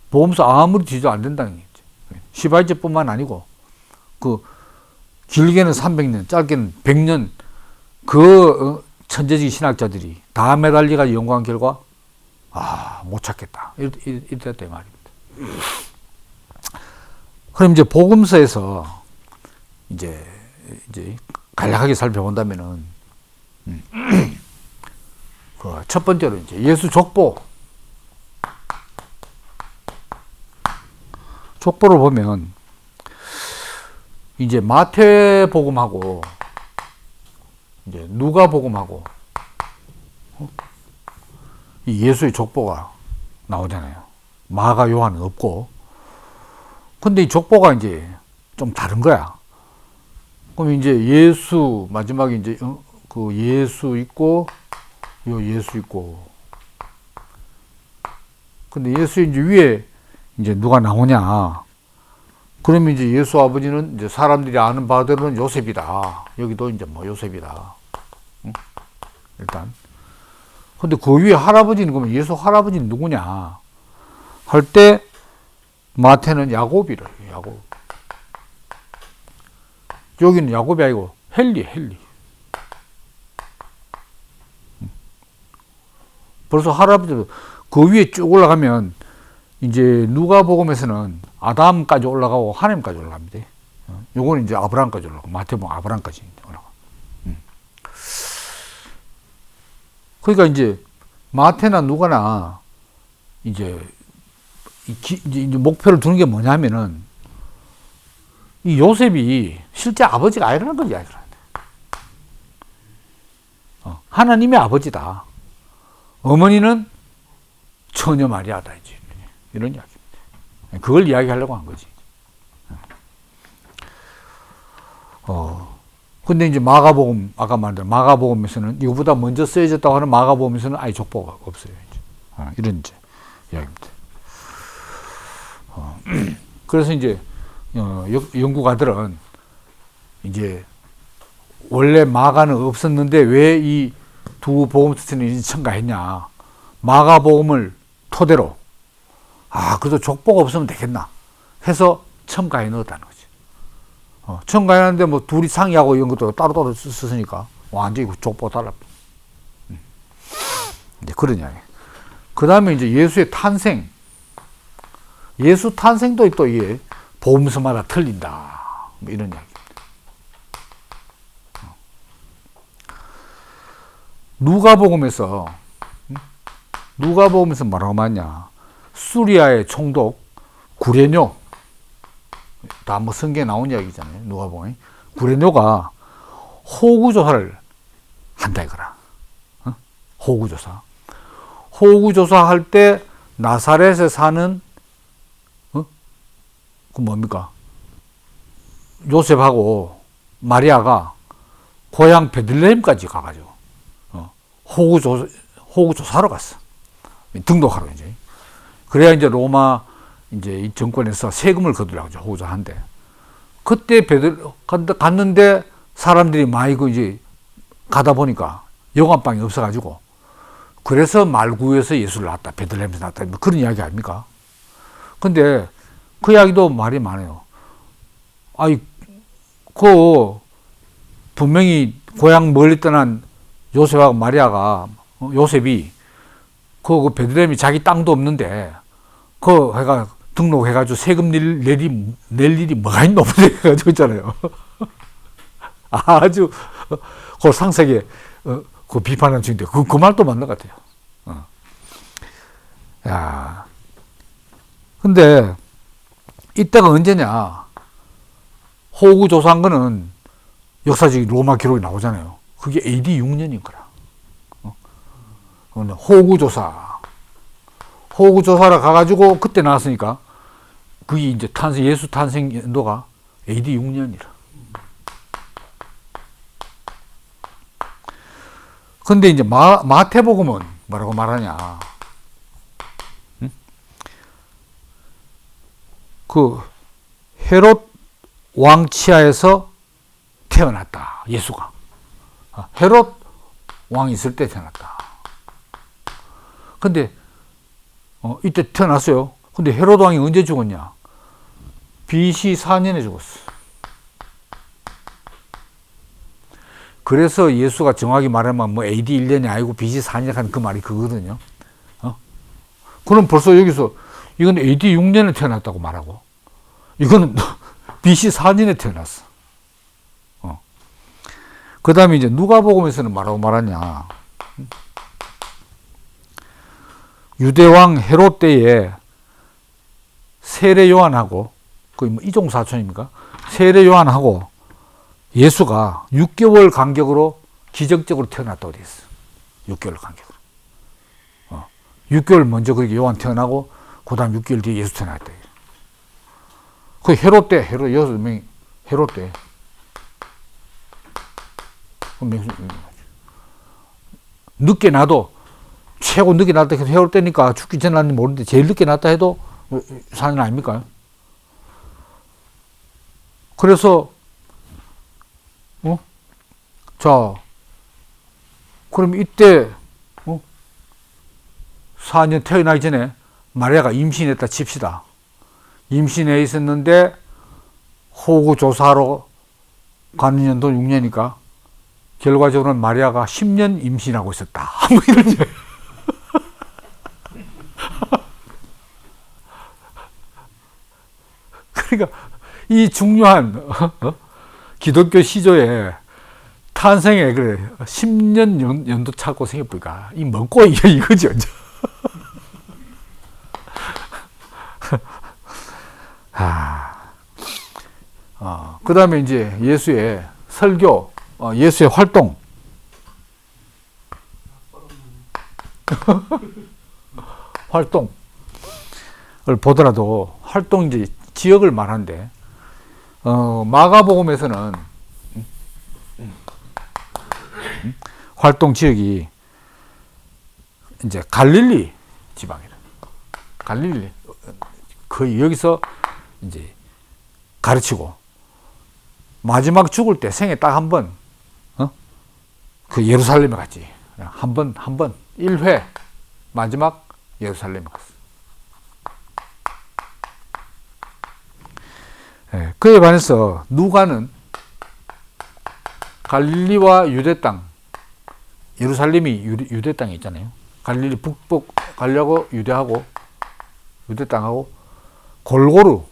복음서 아무리 뒤져도 안 된다는 얘기죠. 슈바이처뿐만 아니고 그 길게는 300년, 짧게는 100년 그 천재적 신학자들이 다 매달리가 연구한 결과 못 찾겠다. 이랬다 이 말입니다. 그럼 이제 복음서에서 이제 간략하게 살펴본다면은 그 첫 번째로 이제 예수 족보를 보면 이제 마태복음하고 이제 누가복음하고 이 예수의 족보가 나오잖아요. 마가 요한은 없고. 근데 이 족보가 이제 좀 다른 거야. 그럼 이제 예수 마지막에 이제 그 예수 있고 요 예수 있고. 근데 예수 이제 위에 이제 누가 나오냐? 그러면 이제 예수 아버지는 이제 사람들이 아는 바대로는 요셉이다. 여기도 이제 뭐 요셉이다. 응? 일단. 근데 그 위에 할아버지는 그러면 예수 할아버지는 누구냐? 할 때 마태는 야곱이래요. 야곱. 여기는 야곱이 아니고 헬리. 벌써 할아버지도 그 위에 쭉 올라가면 이제 누가복음에서는 아담까지 올라가고 하나님까지 올라갑니다. 요거는 이제 아브라함까지 올라가고 마태복음 아브라함까지 올라가. 그러니까 이제 마태나 누가나 이제 목표를 두는 게 뭐냐면은 이 요셉이 실제 아버지가 아니라는 걸 이야기를 하는데, 하나님의 아버지다. 어머니는 처녀 마리아다 이제 이런 이야기입니다. 그걸 이야기하려고 한 거지. 근데 이제 마가복음, 아까 말한 마가복음에서는 이거보다 먼저 쓰여졌다고 하는 마가복음에서는 아예 족보가 없어요. 이제. 이런 이제 이야기입니다. 그래서 이제 연구가들은 이제 원래 마가는 없었는데 왜 이 두 복음서는 첨가했냐? 마가복음을 토대로 그래도 족보가 없으면 되겠나 해서 첨가해 넣었다는 거지. 첨가했는데 뭐 둘이 상의하고 이런 것도 따로따로 쓰으니까 완전히 족보가 달라. 이제 그런 이야기. 그 다음에 이제 예수의 탄생. 예수 탄생도 또 이게 복음서마다 틀린다. 뭐 이런 이야기. 누가복음에서 뭐라고 말하냐? 수리아의 총독 구레뇨, 다 뭐 성경에 나온 이야기잖아요. 누가복음이 구레뇨가 호구조사를 한다 이거라. 호구조사. 호구조사할 때 나사렛에 사는 그 뭡니까? 요셉하고 마리아가 고향 베들레헴까지 가가지고 호구조사로 갔어. 등록하러 이제. 그래야 이제 로마 이제 이 정권에서 세금을 거두려고 하죠. 호구조사한데. 그때 갔는데 사람들이 많이 이제 가다 보니까 영암방이 없어가지고 그래서 말구에서 예수를 낳았다. 베들레헴에서 낳았다. 뭐 그런 이야기 아닙니까? 근데 그 이야기도 말이 많아요. 아이, 분명히 고향 멀리 떠난 요셉하고 마리아가, 요셉이, 그 베들레헴이 자기 땅도 없는데, 해가 등록해가지고 세금 낼 일이 뭐가 있노? 해가지고 있잖아요. 아주, 그 상세하게, 그 비판하는 중인데, 그 말도 맞는 것 같아요. 야. 근데, 이때가 언제냐? 호구조사한 거는 역사적 로마 기록이 나오잖아요. 그게 AD 6년인 거라. 호구조사로 가가지고 그때 나왔으니까 그게 이제 예수 탄생 연도가 AD 6년이라. 근데 이제 마태복음은 뭐라고 말하냐? 그 헤롯 왕 치하에서 태어났다. 예수가. 헤롯 왕이 있을 때 태어났다. 근데 이때 태어났어요. 근데 헤롯 왕이 언제 죽었냐? BC 4년에 죽었어. 그래서 예수가 정확히 말하면 뭐 AD 1년이 아니고 BC 4년 하는 그 말이 그거거든요. 그럼 벌써 여기서 이건 AD 6년에 태어났다고 말하고 이거는 BC 4년에 태어났어. 그 다음에 이제 누가복음에서는 뭐라고 말하냐. 유대왕 헤롯 때에 세례 요한하고, 거의 뭐 이종 사촌입니까? 세례 요한하고 예수가 6개월 간격으로 기적적으로 태어났다고 돼 있어. 6개월 간격으로. 6개월 먼저 그렇게 요한 태어나고, 그 다음 6개월 뒤에 예수 태어났다. 그 헤롯 때, 헤롯 6명이 헤롯 때. 늦게 나도, 최고 늦게 났다 해도 헤롯 때니까 죽기 전에 났는지 모르는데, 제일 늦게 났다 해도 4년 아닙니까? 그래서, 자, 그럼 이때, 4년 태어나기 전에 마리아가 임신했다 칩시다. 임신해 있었는데 호구조사로 가는 연도 6년이니까 결과적으로는 마리아가 10년 임신하고 있었다. 뭐 이런 얘기. 그러니까 이 중요한 기독교 시조에 탄생에 그래 10년 연도 차고 생겨보니까 이 먹고 이거죠. 그 다음에 이제 예수의 설교, 예수의 활동. 활동을 보더라도 활동 이제 지역을 말하는데, 마가복음에서는 활동 지역이 이제 갈릴리 지방이라. 갈릴리. 거의 여기서 이제 가르치고, 마지막 죽을 때 생에 딱 한 번, 그 예루살렘에 갔지. 한 번, 1회, 마지막 예루살렘에 갔어. 네, 그에 반해서 누가는 갈릴리와 유대 땅, 예루살렘이 유대 땅이 있잖아요. 갈릴리 북쪽 가려고 유대 땅하고 골고루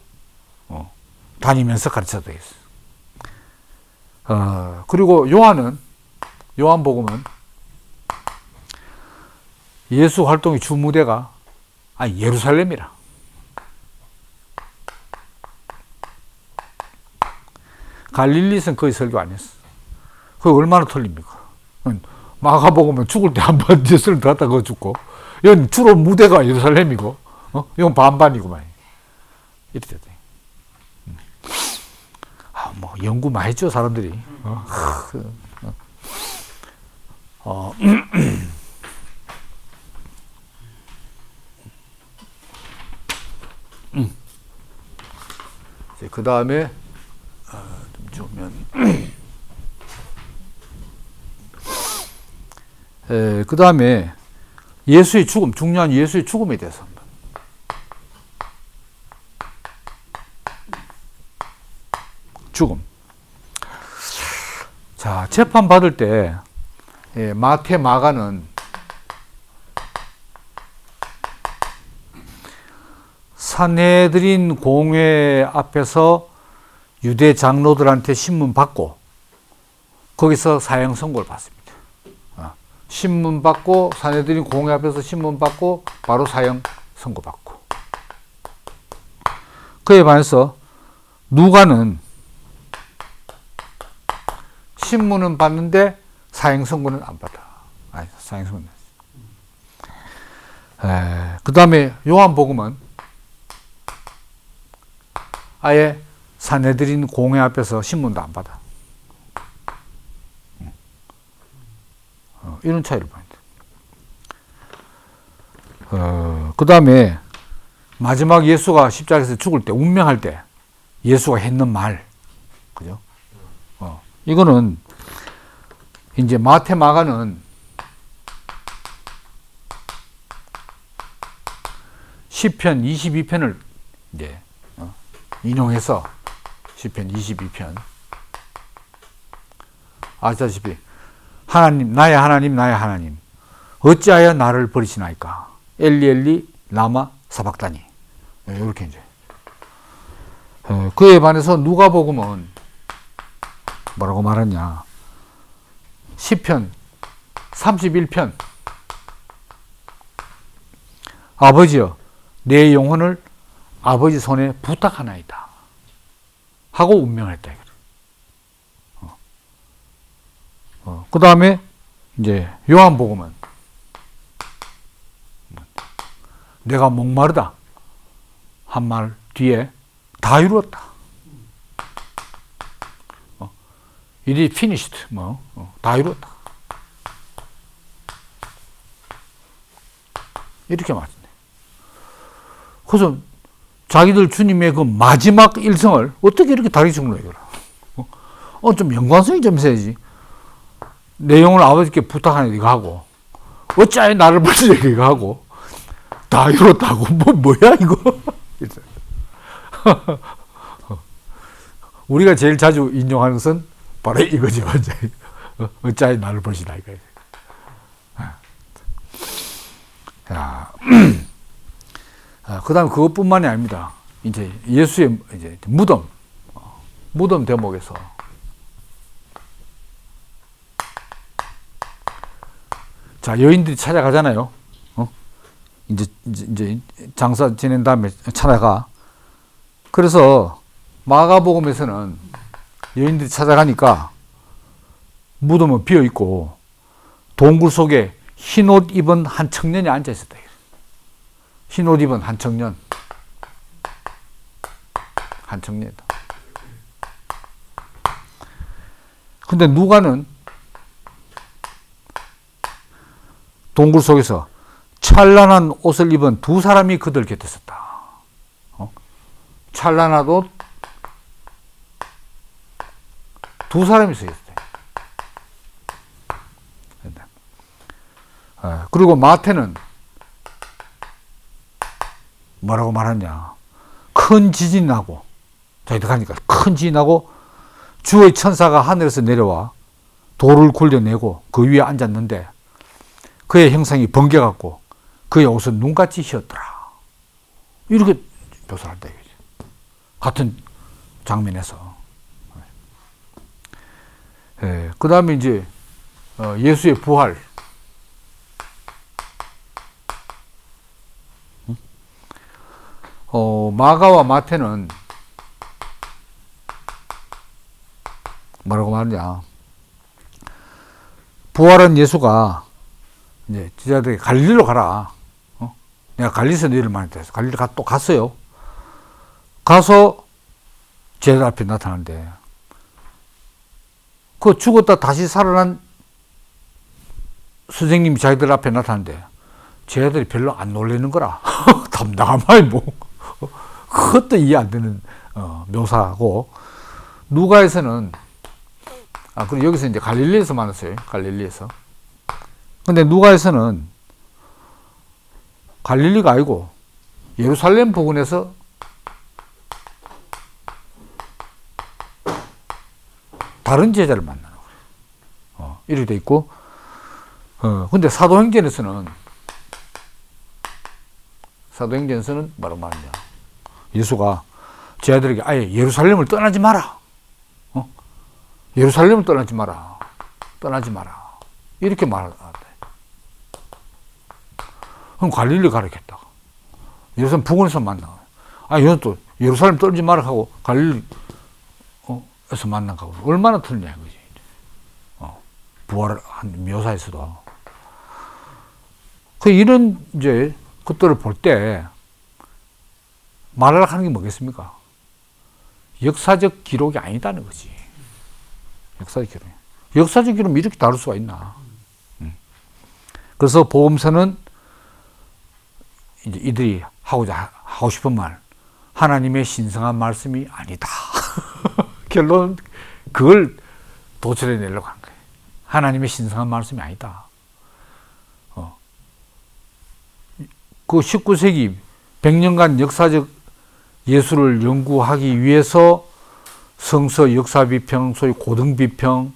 다니면서 가르쳐도 있어. 그리고 요한복음은 예수 활동의 주 무대가 예루살렘이라. 갈릴리에서는 거의 설교 안 했어. 그게 얼마나 틀립니까? 마가복음은 죽을 때 한 번 예수를 갖다 거 죽고, 이건 주로 무대가 예루살렘이고, 이건 반반이구만. 이렇게 돼. 뭐 연구 많이 했죠 사람들이. 그 다음에 좀 주면 그 다음에 예수의 죽음, 중요한 예수의 죽음에 대해서 한번. 죽음. 자, 재판 받을 때 마태, 마가는 산헤드린 공회 앞에서 유대 장로들한테 신문 받고 거기서 사형 선고를 받습니다. 신문 받고 산헤드린 공회 앞에서 신문 받고 바로 사형 선고 받고. 그에 반해서 누가는 신문은 받는데 사형 선고는 안 받아. 사형 선고는. 그 다음에 요한복음은 아예 산헤드린 공회 앞에서 신문도 안 받아. 이런 차이를 보인다. 그 다음에 마지막 예수가 십자가에서 죽을 때, 운명할 때 예수가 했는 말, 그죠? 이거는 이제 마태, 마가는 시편 22편을 이제 인용해서 시편 22편 아시다시피 하나님, 나의 하나님, 나의 하나님, 어찌하여 나를 버리시나이까? 엘리 엘리 라마 사박다니. 이렇게 이제. 그에 반해서 누가복음은 뭐라고 말하냐? 시편 31편. 아버지여, 내 영혼을 아버지 손에 부탁하나이다. 하고 운명했다. 그 다음에 이제 요한복음은 내가 목마르다 한 말 뒤에 다 이루었다. It is finished. 다 이루었다. 이렇게 말했네. 그래서 자기들 주님의 그 마지막 일성을 어떻게 이렇게 다르게 적는 거야? 좀 연관성이 좀 있어야지. 내용을 아버지께 부탁하는 이거 하고, 어찌하여 나를 버리냐 이거 하고, 다 이뤘다고, 뭐야 이거? 우리가 제일 자주 인용하는 것은 바로 이거죠. 어찌하여 나를 버리시나 이거. 그 다음 그것뿐만이 아닙니다. 이제 예수의 이제 무덤 대목에서 자, 여인들이 찾아가잖아요. 이제 장사 지낸 다음에 찾아가. 그래서 마가복음에서는 여인들이 찾아가니까 무덤은 비어 있고 동굴 속에 흰 옷 입은 한 청년이 앉아 있었다. 흰 옷 입은 한 청년. 한 청년이다. 근데 누가는 동굴 속에서 찬란한 옷을 입은 두 사람이 그들 곁에 있었다. 찬란한 옷 두 사람이 서 있었다. 그리고 마태는 뭐라고 말하냐? 큰 지진이 나고, 저희들 가니까 큰 지진이 나고 주의 천사가 하늘에서 내려와 돌을 굴려내고 그 위에 앉았는데 그의 형상이 번개같고 그의 옷은 눈같이 휘었더라. 이렇게 묘사를 한다 이거지. 같은 장면에서. 그 다음에 이제 예수의 부활. 마가와 마태는 뭐라고 말하냐? 부활한 예수가 이제 제자들에게 갈릴리로 가라. 내가 갈릴리에서 너희를 만났다 해서 갈릴리 또 갔어요. 가서 제자들 앞에 나타나는데 그 죽었다 다시 살아난 선생님이 자기들 앞에 나타나는데 제자들이 별로 안 놀라는 거라. 담당한 말이 뭐 그것도 이해 안 되는 묘사하고 누가에서는 그리고 여기서 이제 갈릴리에서 만났어요. 갈릴리에서. 근데 누가에서는 갈릴리가 아니고 예루살렘 부근에서 다른 제자를 만나는 거예요. 이렇게 돼 있고, 근데 사도행전에서는 뭐라고 말하냐. 예수가 제자들에게 아예 예루살렘을 떠나지 마라. 예루살렘을 떠나지 마라. 떠나지 마라. 이렇게 말하다. 그럼 갈릴리 가라겠다. 예루살렘 부근에서 만나. 이건 또 예루살렘 떠나지 마라 하고 갈릴리에서 만나고 얼마나 틀리냐 이거지. 부활한 묘사에서도. 이런 이제 것들을 볼 때 말을 하는 게 뭐겠습니까? 역사적 기록이 아니다는 거지. 역사적 기록. 역사적 기록은 이렇게 다룰 수가 있나? 그래서 복음서는 이제 이들이 하고 싶은 말, 하나님의 신성한 말씀이 아니다. 결론 그걸 도출해 내려고 한 거예요. 하나님의 신성한 말씀이 아니다. 그 19세기 100년간 역사적 예술을 연구하기 위해서 성서 역사 비평, 소위 고등 비평,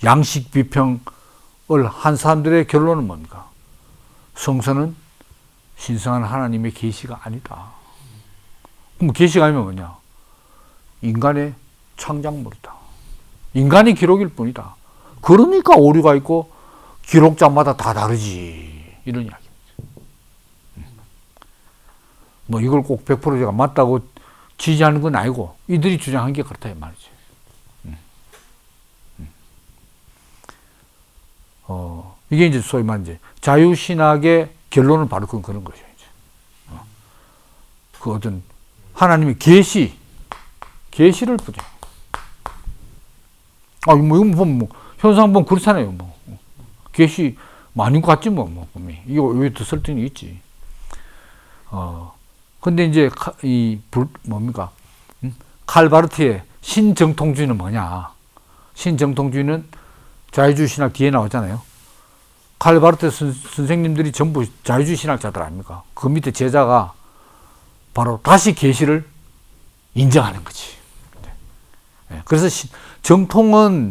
양식 비평을 한 사람들의 결론은 뭡니까? 성서는 신성한 하나님의 계시가 아니다. 그럼 계시가 아니면 뭐냐? 인간의 창작물이다. 인간의 기록일 뿐이다. 그러니까 오류가 있고 기록자마다 다 다르지. 이런 이야기입니다. 이걸 꼭 100% 제가 맞다고 지지하는 건 아니고 이들이 주장한 게 그렇다 이 말이죠. 이게 이제 소위 말하는 이제 자유신학의 결론은 바로 그런 거죠. 이제. 그 어떤 하나님의 계시를 보죠. 이거 보면 현상 보면 그렇잖아요. 계시 많은 것 같지 이거 왜 더 설득이 있지. 근데 이제 뭡니까? 칼바르트의 신정통주의는 뭐냐? 신정통주의는 자유주의 신학 뒤에 나오잖아요. 칼바르트 선생님들이 전부 자유주의 신학자들 아닙니까? 그 밑에 제자가 바로 다시 계시를 인정하는 거지. 그래서 정통주의는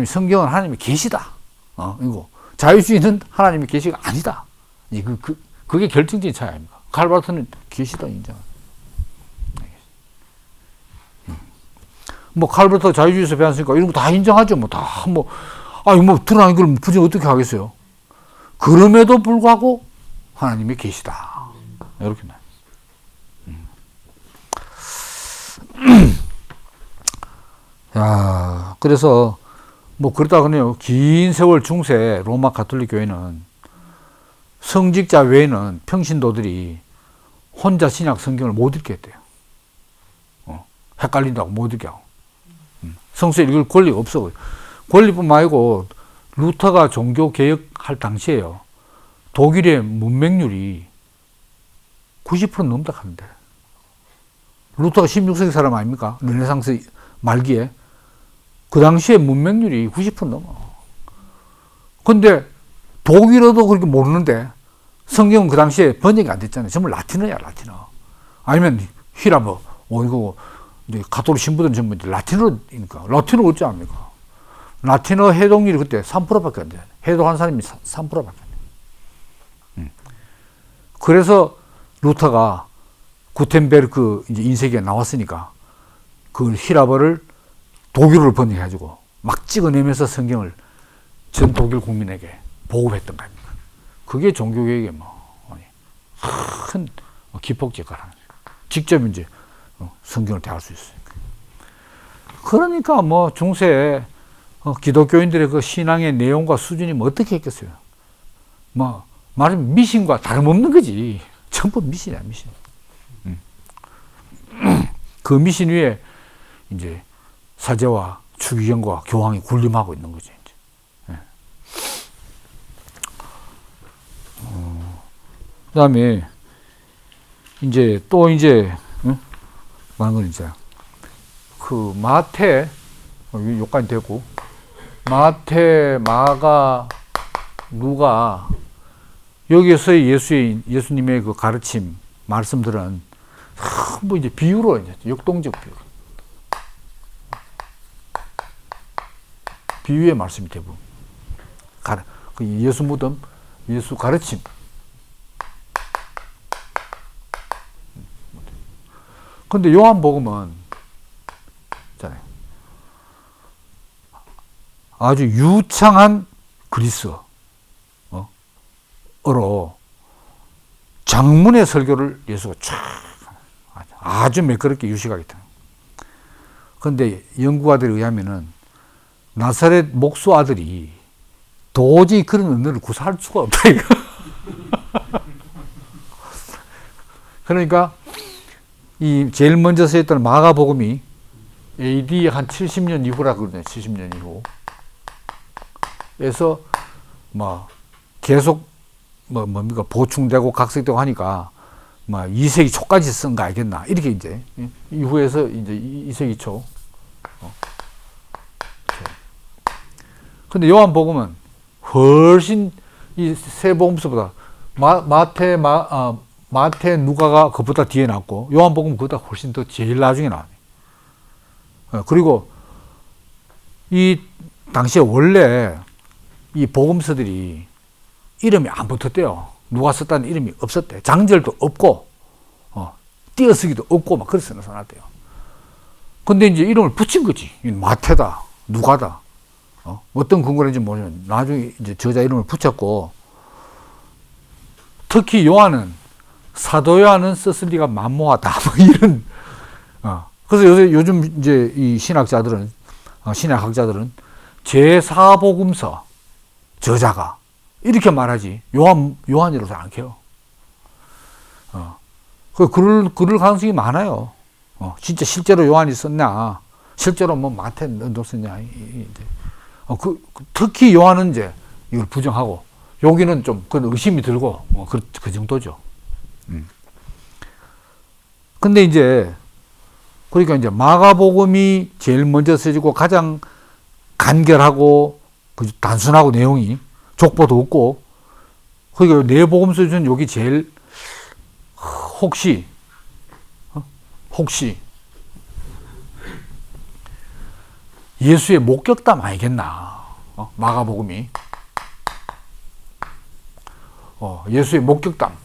성경은 하나님의 계시다. 이거 자유주의는 하나님의 계시가 아니다. 그게 결정적인 차이 아닙니까? 칼바르트는 계시다 인정합니다. 칼바르트 자유주의에서 배웠으니까 이런 거 다 인정하죠. 드러난 걸 부정 어떻게 하겠어요? 그럼에도 불구하고 하나님의 계시다. 이렇게 나. 그래서 그렇다 그러네요. 긴 세월 중세 로마 가톨릭 교회는 성직자 외에는 평신도들이 혼자 신약 성경을 못 읽게 했대요. 헷갈린다고 못 읽게 하고. 성서 읽을 권리가 없어. 권리뿐만 아니고 루터가 종교 개혁할 당시에요. 독일의 문맹률이 90% 넘다 하는데. 루터가 16세기 사람 아닙니까? 르네상스 말기에. 그 당시에 문맹률이 90% 넘어. 근데 독일어도 그렇게 모르는데 성경은 그 당시에 번역이 안 됐잖아요. 전부 라틴어야, 라틴어. 아니면 히라버, 이거 이제 가톨릭 신부들은 전부 라틴어니까. 라틴어 어찌 압니까? 라틴어 해독률이 그때 3%밖에 안 돼. 해독한 사람이 3%밖에 안 돼. 그래서 루터가 구텐베르크 이제 인쇄기가 나왔으니까 그 히라버를 독일어로 번역해가지고 막 찍어내면서 성경을 전 독일 국민에게 보급했던 거 아닙니까? 그게 종교개혁의 큰 기폭 역할을 직접 이제 성경을 대할 수 있어요. 그러니까 중세에 기독교인들의 그 신앙의 내용과 수준이 뭐 어떻게 했겠어요? 뭐 말하면 미신과 다름없는 거지. 전부 미신이야, 미신. 그 미신 위에 이제 사제와 추기경과 교황이 군림하고 있는 거죠. 이제. 예. 그다음에 이제 또 이제 많은 건 이제 그 마태 여기까지 되고 마태, 마가, 누가 여기에서의 예수님의 그 가르침 말씀들은 뭐 이제 비유로 이제 역동적 비유의 말씀이 대부분 그 예수 무덤, 예수 가르침. 근데 요한복음은 있잖아요. 아주 유창한 그리스어로 장문의 설교를 예수가 쫙 아주 매끄럽게 유식하겠다. 그런데 연구가들에 의하면은 나사렛 목수 아들이 도저히 그런 언어를 구사할 수가 없다. 그러니까 이 제일 먼저 쓰였던 마가복음이 AD 한 70년 이후라 그러네. 70년 이후에서 뭐 계속 뭡니까 보충되고 각색되고 하니까 뭐 2세기 초까지 쓴 거 알겠나 이렇게 이제 이후에서 이제 2세기 초. 근데 요한복음은 훨씬 이 세 복음서보다 마태, 누가가 그보다 뒤에 나왔고 요한복음은 그보다 훨씬 더 제일 나중에 나와요. 그리고 이 당시에 원래 이 복음서들이 이름이 안 붙었대요. 누가 썼다는 이름이 없었대. 장절도 없고 띄어쓰기도 없고 막 그래서 써놨대요. 근데 이제 이름을 붙인 거지. 마태다, 누가다. 어떤 근거인지 모르지만 나중에 이제 저자 이름을 붙였고, 특히 요한은 사도 요한은 썼을 리가 만무하다. 뭐 이런. 그래서 요즘 이제 이 신학자들은 신학학자들은 제4복음서 저자가 이렇게 말하지 요한이라고 안 켜요. 그럴 가능성이 많아요. 진짜 실제로 요한이 썼냐, 실제로 뭐 마태 너 썼냐. 특히 요한은 이제 이걸 부정하고, 여기는 좀 그 의심이 들고 그 정도죠. 근데 이제 그러니까 이제 마가복음이 제일 먼저 쓰여지고 가장 간결하고 단순하고 내용이 족보도 없고, 그러니까 네 복음서 중에 여기 제일 혹시 예수의 목격담 아니겠나? 마가복음이 예수의 목격담.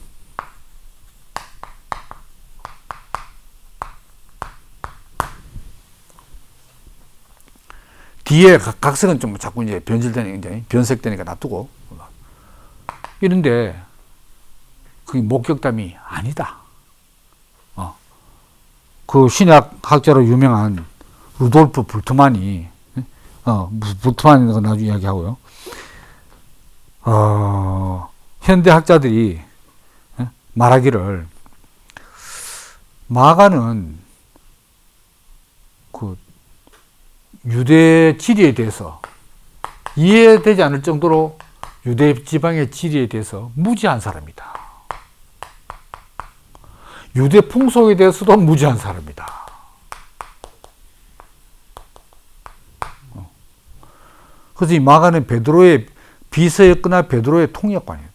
뒤에 각색은 좀 자꾸 이제 변색되니까 놔두고 이런데 그게 목격담이 아니다. 그 신약학자로 유명한 루돌프 불트만이 불트만이 나중에 이야기하고요. 현대 학자들이 말하기를 마가는 그 유대 지리에 대해서 이해되지 않을 정도로 유대 지방의 지리에 대해서 무지한 사람이다. 유대 풍속에 대해서도 무지한 사람이다. 그래서 이 마가는 베드로의 비서였거나 베드로의 통역관이에요.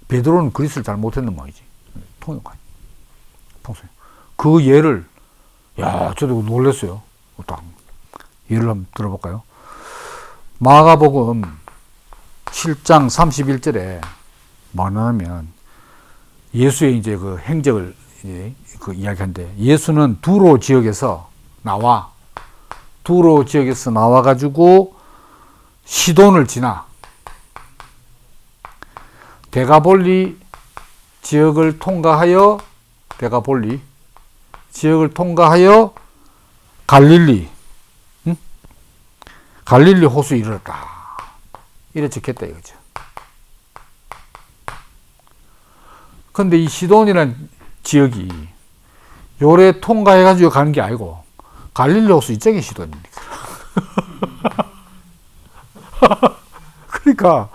베드로는 그리스를 잘 못했는 모양이지. 통역관. 평소에. 그 예를, 저도 놀랐어요. 딱 예를 한번 들어볼까요? 마가복음 7장 31절에 뭐냐면 예수의 이제 그 행적을 이제 그 이야기하는데, 예수는 두로 지역에서 나와가지고 시돈을 지나 데가볼리 지역을 통과하여 갈릴리, 갈릴리 호수에 이르렀다. 이래 적혔다 이거죠. 근데 이 시돈이라는 지역이 요래 통과해가지고 가는 게 아니고 갈릴리 호수 이쪽이 시돈입니다. 그러니까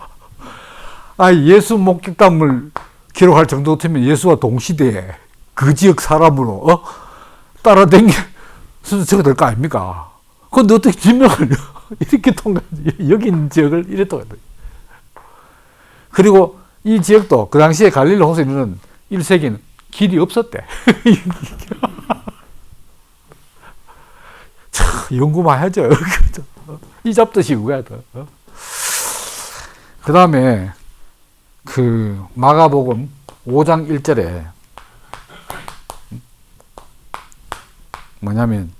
예수 목격담을 기록할 정도 같으면 예수와 동시대에 그 지역 사람으로 따라다니면서 저거 될 거 아닙니까? 그런데 어떻게 지명을 이렇게 여기 있는 지역을 이래 통과했다. 그리고 이 지역도 그 당시에 갈릴리 호수에는 1세기는 길이 없었대. 참, 연구만 하죠. 이 잡듯이 우야 더. 그 다음에 그 마가복음 5장 1절에 뭐냐면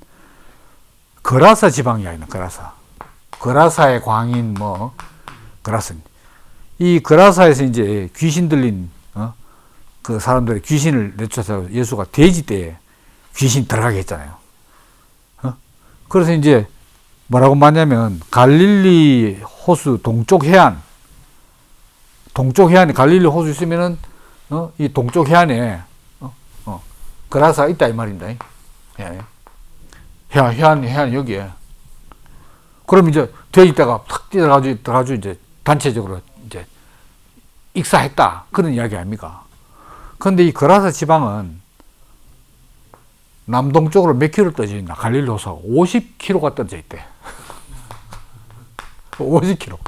거라사 지방 이야기는 거라사의 광인 거라사. 이 거라사에서 이제 귀신 들린 그 사람들의 귀신을 내쫓아서 예수가 돼지 때 귀신 들어가게 했잖아요. 그래서 이제 뭐라고 말하냐면 갈릴리 호수 동쪽 해안에 갈릴리 호수 있으면은 이 동쪽 해안에 거라사가 있다 이 말입니다. 해안 여기에. 그럼 이제 돼지떼가 탁 뛰어가지고 이제 단체적으로 이제 익사했다 그런 이야기 아닙니까? 그런데 이 거라사 지방은 남동쪽으로 몇 킬로 떨어져 있나? 갈릴리 호수가 50km가 떨어져 있대. 50km.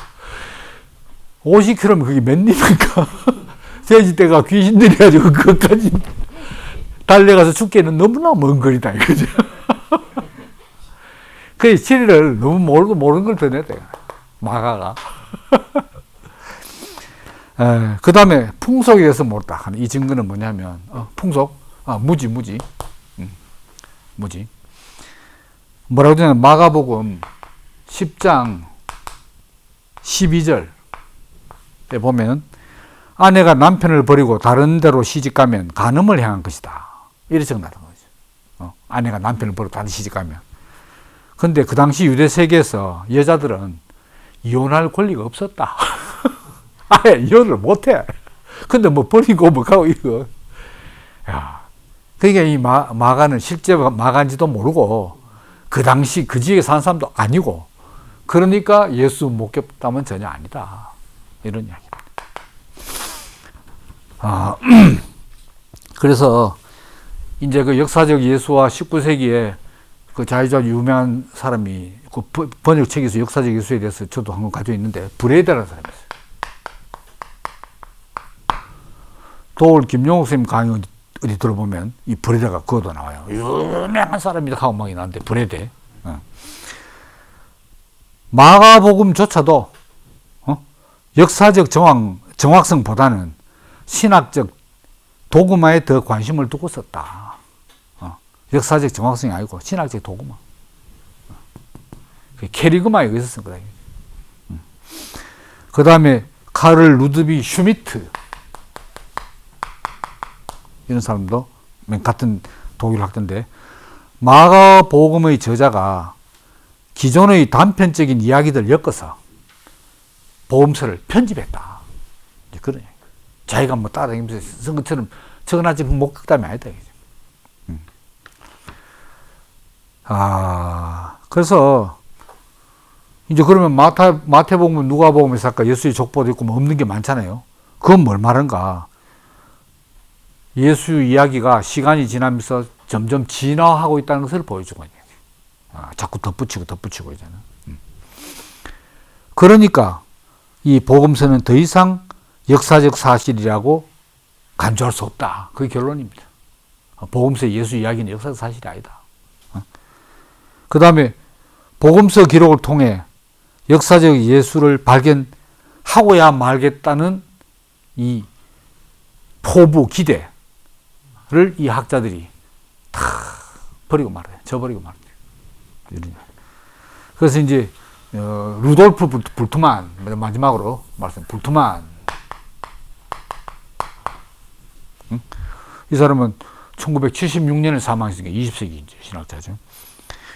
50km면 그게 몇 리입니까? 돼지떼가 귀신들이 가지고 그것까지 달려가서 죽기에는 너무나 먼 거리다 이거죠. 그 지리를 너무 모르는 걸 드냈대. 마가가. 그 다음에 풍속에 대해서 모르다 하는 이 증거는 뭐냐면 풍속, 무지. 뭐라고 되냐면 마가복음 10장 12절 때 보면 아내가 남편을 버리고 다른 데로 시집가면 간음을 향한 것이다. 이렇게 적어놨던 거죠. 아내가 남편을 버리고 다른 시집가면. 근데 그 당시 유대 세계에서 여자들은 이혼할 권리가 없었다. 아예 이혼을 못해. 근데 뭐 버리고 뭐 가고 이거. 야, 그러니까 이 마가는 실제 마가인지도 모르고 그 당시 그 지역에 사는 사람도 아니고 그러니까 예수 목격담은 전혀 아니다. 이런 이야기입니다. 그래서 이제 그 역사적 예수와 19세기에 그 자유주의 유명한 사람이 그 번역책에서 역사적 예수에 대해서 저도 한 권 가지고 있는데 브레이드라는 사람이 있어요. 도올 김용옥 선생님 강의 어디 들어보면 이 브레드가 그것도 나와요. 유명한 사람이다 하고 막 나는데 브레드. 마가복음조차도 역사적 정확성보다는 신학적 도구마에 더 관심을 두고 썼다. 역사적 정확성이 아니고 신학적 도구마. 캐리그마에 의해서 쓴 거다. 그 다음에 카를 루드비 슈미트 이런 사람도 같은 독일 학자인데 마가복음의 저자가 기존의 단편적인 이야기들 엮어서 복음서를 편집했다. 그런 얘기. 자기가 뭐 따라다니면서 쓴 것처럼 적어놨지 목격담이 아니다. 그래서 이제 그러면 마태복음, 누가복음에서 아까 예수의 족보도 있고 뭐 없는 게 많잖아요. 그건 뭘 말하는가? 예수 이야기가 시간이 지나면서 점점 진화하고 있다는 것을 보여주고 있는 거예요. 자꾸 덧붙이고 있잖아. 그러니까 이 복음서는 더 이상 역사적 사실이라고 간주할 수 없다. 그게 결론입니다. 복음서의 예수 이야기는 역사적 사실이 아니다. 그 다음에 복음서 기록을 통해 역사적 예수를 발견하고야 말겠다는 이 포부, 기대를 이 학자들이 다 버리고 말아요. 저버리고 말아요. 그래서 이제 루돌프 불트만, 마지막으로 불트만. 이 사람은 1976년에 사망했으니까 20세기 이제 신학자죠.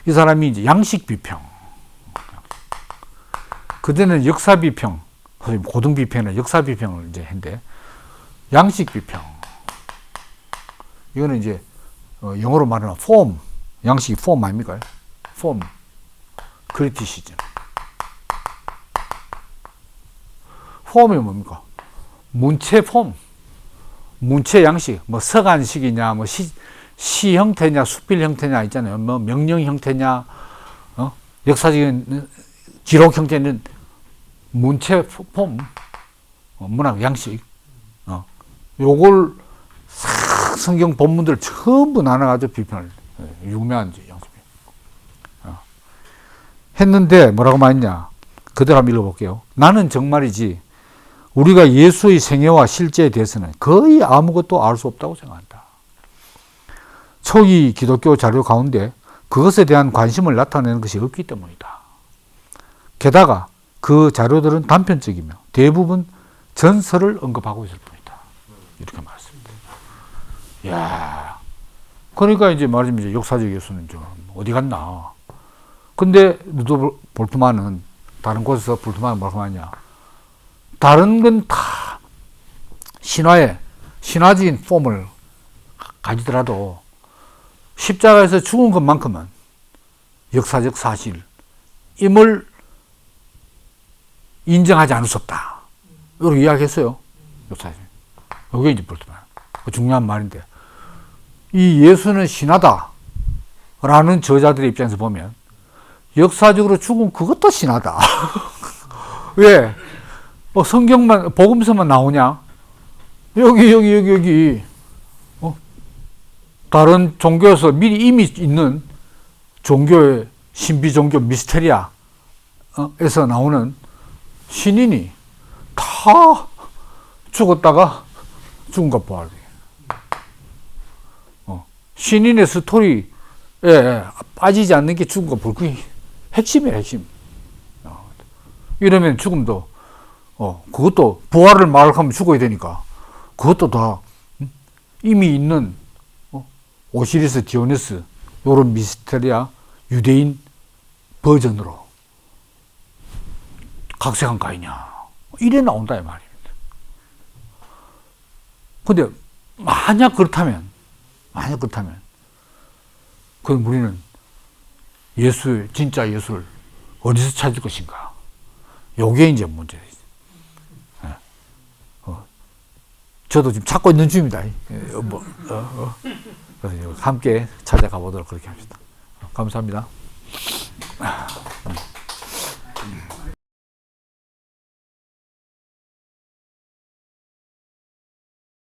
이 사람이 이제 양식 비평. 그때는 역사비평, 고등비평이나 역사비평을 이제 했는데, 양식비평. 이거는 이제, 영어로 말하면 폼, 양식이 폼 아닙니까? 폼, 크리티시즘. 폼이 뭡니까? 문체 폼, 문체 양식, 뭐 서간식이냐, 뭐 시 형태냐, 수필 형태냐 있잖아요. 뭐 명령 형태냐, 역사적인 기록 형태는 문체 폼, 문학 양식. 요걸 싹 성경 본문들 전부 나눠가지고 비판을, 유명한 양식. 했는데 뭐라고 말했냐? 그대로 한번 읽어볼게요. 나는 정말이지 우리가 예수의 생애와 실제에 대해서는 거의 아무것도 알 수 없다고 생각한다. 초기 기독교 자료 가운데 그것에 대한 관심을 나타내는 것이 없기 때문이다. 게다가 그 자료들은 단편적이며 대부분 전설을 언급하고 있을 뿐이다. 이렇게 말했습니다. 이야, 그러니까 이제 말하자면 이제 역사적 예수는 좀 어디 갔나. 근데 루도 볼트만은 다른 곳에서 볼트만은 뭐라고 하냐. 다른 건 다 신화적인 폼을 가지더라도 십자가에서 죽은 것만큼은 역사적 사실임을 인정하지 않을 수 없다. 이렇게 이야기했어요. 역사적. 이게 이제 볼트만. 중요한 말인데, 이 예수는 신화다 라는 저자들의 입장에서 보면 역사적으로 죽은 그것도 신화다. 왜? 성경만, 복음서만 나오냐? 여기. 다른 종교에서 미리 이미 있는 종교의 신비 종교 미스테리아에서 나오는 신인이 다 죽었다가 죽은 것 봐. 신인의 스토리에 빠지지 않는 게 죽은 것 봐. 그게 핵심이에요, 핵심. 이러면 죽음도, 그것도 부활을 말하면 죽어야 되니까, 그것도 다 이미 있는 오시리스, 디오니스, 요런 미스테리아 유대인 버전으로 각색한 거 아니냐. 이래 나온다, 이 말입니다. 근데, 만약 그렇다면, 그럼 우리는 진짜 예수를 어디서 찾을 것인가? 요게 이제 문제죠. 저도 지금 찾고 있는 중입니다. 그래서 함께 찾아가 보도록 그렇게 합시다. 감사합니다.